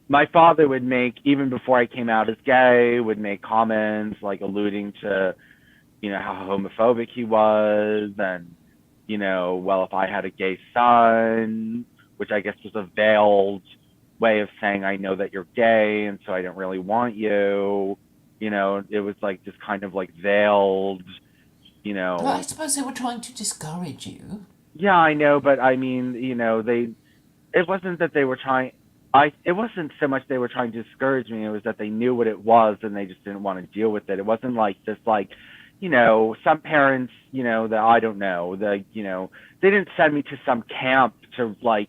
my father would make, even before I came out as gay, would make comments like alluding to, how homophobic he was, and, well, if I had a gay son, which I guess was a veiled way of saying I know that you're gay, and so I don't really want you. It was like this kind of like veiled, you Well, I know, suppose they were trying to discourage you. yeah, I know, but I mean, it wasn't that they were trying, it wasn't so much they were trying to discourage me, it was that they knew what it was and they just didn't want to deal with it. It wasn't like this, like, some parents, that I don't know, they didn't send me to some camp to like,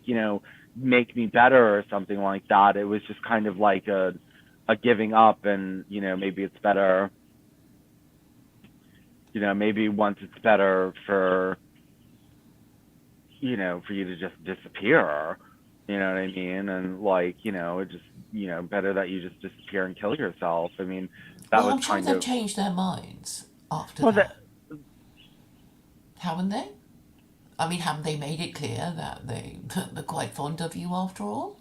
make me better or something like that. It was just kind of like a giving up, and, maybe it's better, maybe once it's better for you to just disappear. You know what I mean? And like, it just, better that you just disappear and kill yourself. I mean, that Well, was I'm sure kind they've of, changed their minds after well, that, that, haven't they? I mean, haven't they made it clear that they're quite fond of you after all?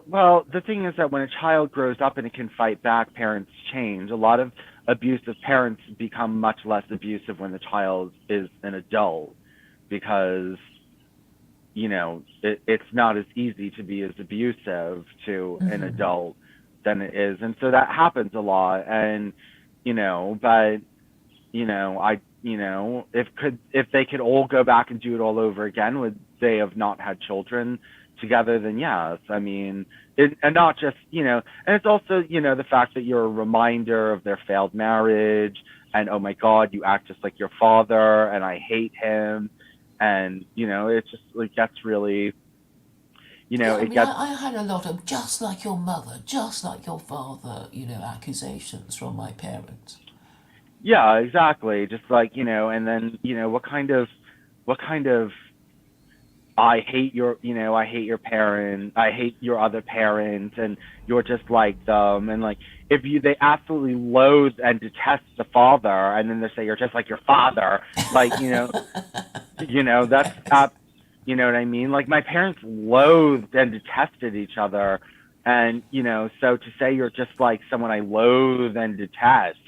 well, the thing is that when a child grows up and it can fight back, parents change. A lot of abusive parents become much less abusive when the child is an adult, because it's not as easy to be as abusive to an Mm-hmm. adult than it is, and so that happens a lot. And but if they could all go back and do it all over again, would they have not had children together? Then yes. I mean, and not just, and it's also, the fact that you're a reminder of their failed marriage, and oh my God, you act just like your father, and I hate him, and it's just like that's really, Yeah, I it mean, gets. I had a lot of just like your mother, just like your father, accusations from my parents. Yeah, exactly. Just like, and then, what kind of I hate your parent, I hate your other parent, and you're just like them. And like, if they absolutely loathe and detest the father, and then they say you're just like your father, like, that's you know what I mean? Like, my parents loathed and detested each other. And, so to say you're just like someone I loathe and detest,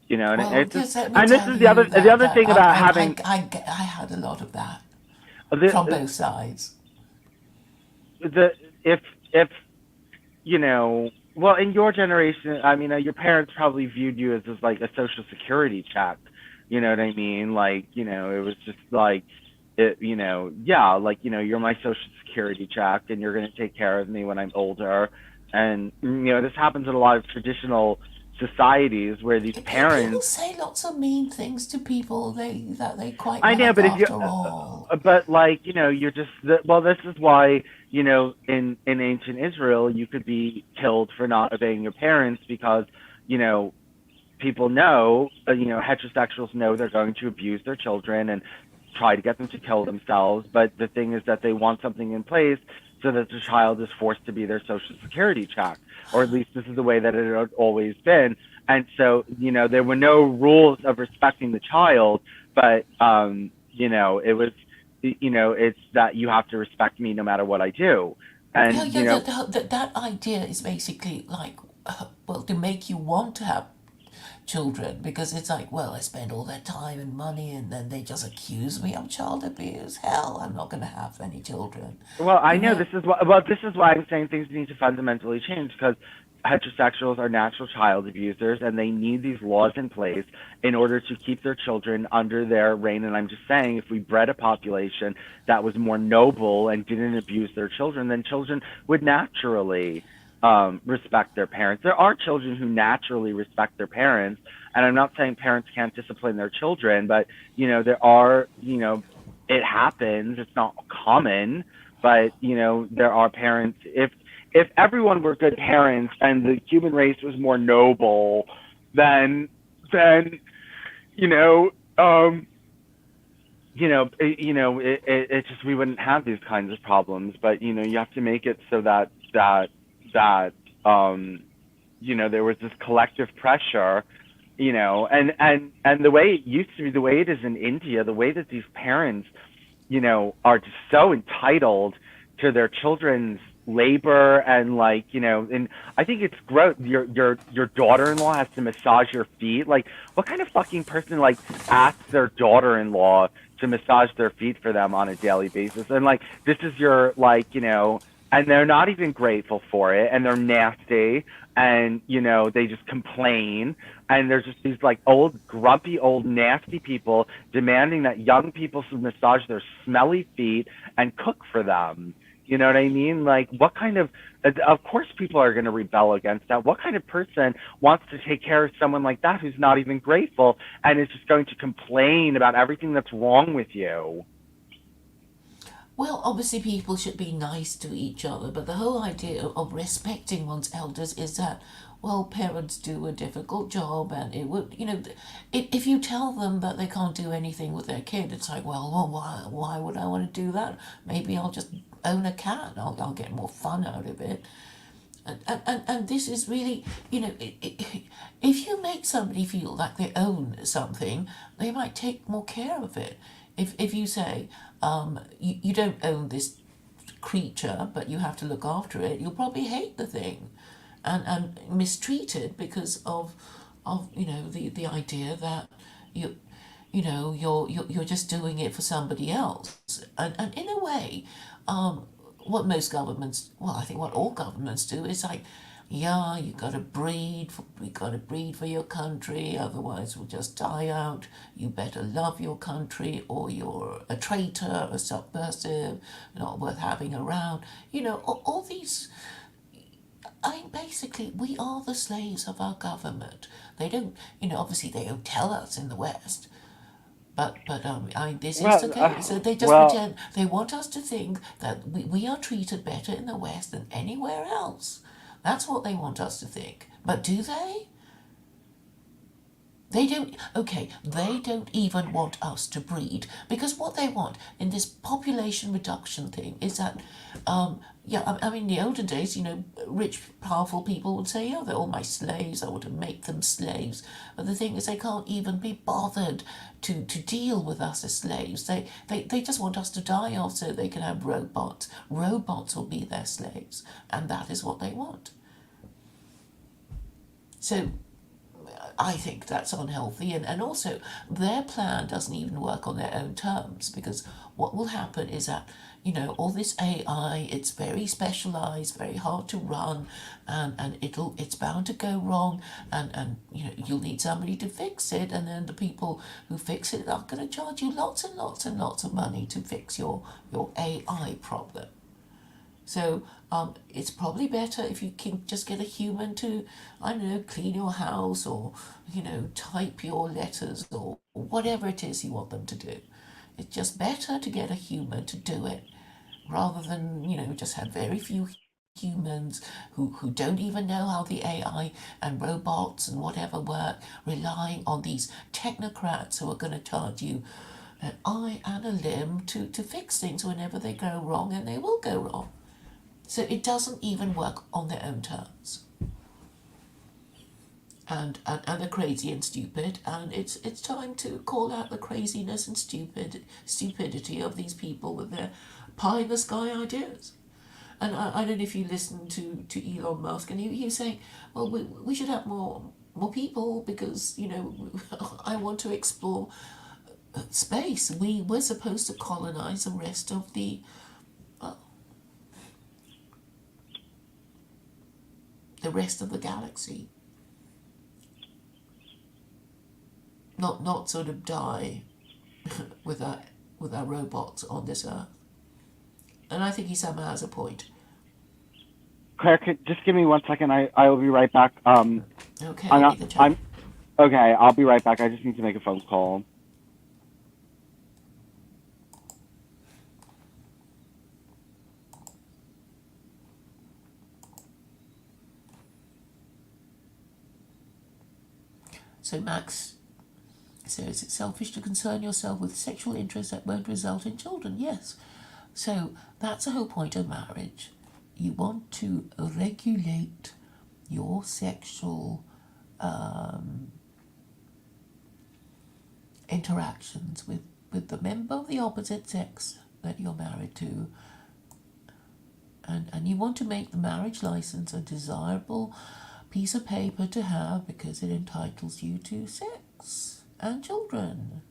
and Well, it's just, just let me and this tell is the you other, the that, other thing about having, I had a lot of that from the, both sides. the, if, well, in your generation, I mean, your parents probably viewed you as like a social security check. You know what I mean? Like, it was just like, yeah, like, you're my social security check, and you're going to take care of me when I'm older. And, this happens in a lot of traditional societies where these People parents. say lots of mean things to people that they quite I know, like but if you, after all. but like, you're just well. This is why, in ancient Israel, you could be killed for not obeying your parents because, you know people know, heterosexuals know they're going to abuse their children and try to get them to kill themselves. But the thing is that they want something in place so that the child is forced to be their social security check, or at least this is the way that it had always been. And so, there were no rules of respecting the child, but, it was, it's that you have to respect me no matter what I do. Yeah, And, yeah, that idea is basically like, well, to make you want to have children because it's like, well, I spend all that time and money and then they just accuse me of child abuse. Hell, I'm not going to have any children. Well, I You know know, this is why I'm saying things need to fundamentally change, because heterosexuals are natural child abusers and they need these laws in place in order to keep their children under their reign. And I'm just saying, if we bred a population that was more noble and didn't abuse their children, then children would naturally respect their parents. There are children who naturally respect their parents, and I'm not saying parents can't discipline their children, but there are, it happens. It's not common, but there are parents. If everyone were good parents and the human race was more noble, then you know um it just, we wouldn't have these kinds of problems. But you have to make it so that um there was this collective pressure, and the way it used to be, the way it is in India, the way that these parents, are just so entitled to their children's labor. And like, and I think it's gross. Your daughter-in-law has to massage your feet. Like, what kind of fucking person like asks their daughter-in-law to massage their feet for them on a daily basis? And like, this is your, like, and they're not even grateful for it, and they're nasty, and they just complain. And there's just these like old grumpy old nasty people demanding that young people should massage their smelly feet and cook for them. You know what I mean? Like, what kind of course people are going to rebel against that. What kind of person wants to take care of someone like that who's not even grateful and is just going to complain about everything that's wrong with you? well, obviously people should be nice to each other, but the whole idea of respecting one's elders is that, well, parents do a difficult job, and it would, if you tell them that they can't do anything with their kid, it's like, well, why would I want to do that? Maybe I'll just own a cat. I'll get more fun out of it. And this is really, if you make somebody feel like they own something, they might take more care of it. If you say, you don't own this creature, but you have to look after it, you'll probably hate the thing and mistreat it because of the idea that you you're just doing it for somebody else. And in a way, what most governments, well, I think what all governments do is like, yeah, you gotta breed for your country, otherwise we'll just die out. You better love your country, or you're a traitor, a subversive, not worth having around. All these. I mean, basically, we are the slaves of our government. They don't, obviously they don't tell us in the West, but I mean, this is the Well, case. So they just well, pretend, they want us to think that we are treated better in the West than anywhere else. That's what they want us to think. But do they? They don't, okay, they don't even want us to breed, because what they want in this population reduction thing is that, yeah, I mean, in the olden days, rich, powerful people would say, oh, they're all my slaves, I want to make them slaves. But the thing is, they can't even be bothered to deal with us as slaves. They just want us to die off so they can have robots. Robots will be their slaves, and that is what they want. So I think that's unhealthy, and also their plan doesn't even work on their own terms, because what will happen is that, all this AI, it's very specialized, very hard to run, and it's bound to go wrong, and you'll need somebody to fix it, and then the people who fix it are going to charge you lots and lots and lots of money to fix your AI problem. So it's probably better if you can just get a human to, I don't know, clean your house or, type your letters or whatever it is you want them to do. It's just better to get a human to do it rather than, just have very few humans who don't even know how the AI and robots and whatever work, relying on these technocrats who are going to charge you an eye and a limb to fix things whenever they go wrong, and they will go wrong. So it doesn't even work on their own terms. And they're crazy and stupid, and it's time to call out the craziness and stupidity of these people with their pie in the sky ideas. And I don't know if you listen to Elon Musk, and he was saying, well, we should have more people because I want to explore space. We're supposed to colonize the rest of the rest of the galaxy. Not sort of die with our robots on this earth. And I think he somehow has a point. Claire, just give me 1 second. I will be right back. Okay, I'm okay. I'll be right back. I just need to make a phone call. So Max says it's selfish to concern yourself with sexual interests that won't result in children. Yes. So that's the whole point of marriage. You want to regulate your sexual interactions with the member of the opposite sex that you're married to. And you want to make the marriage license a desirable piece of paper to have because it entitles you to sex and children.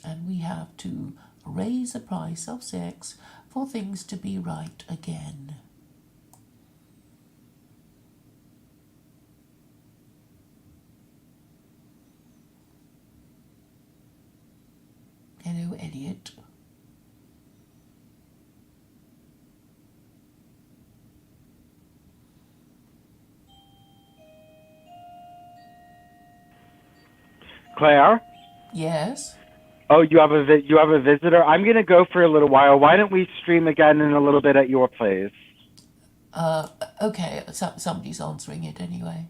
And we have to raise the price of sex for things to be right again. Hello, Elliot. Claire? Yes? Oh, you have a visitor. I'm gonna go for a little while. Why don't we stream again in a little bit at your place? Okay, somebody's answering it anyway.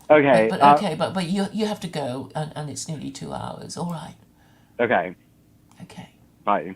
Okay. But you have to go, and it's nearly 2 hours. All right. Okay. Okay. Bye.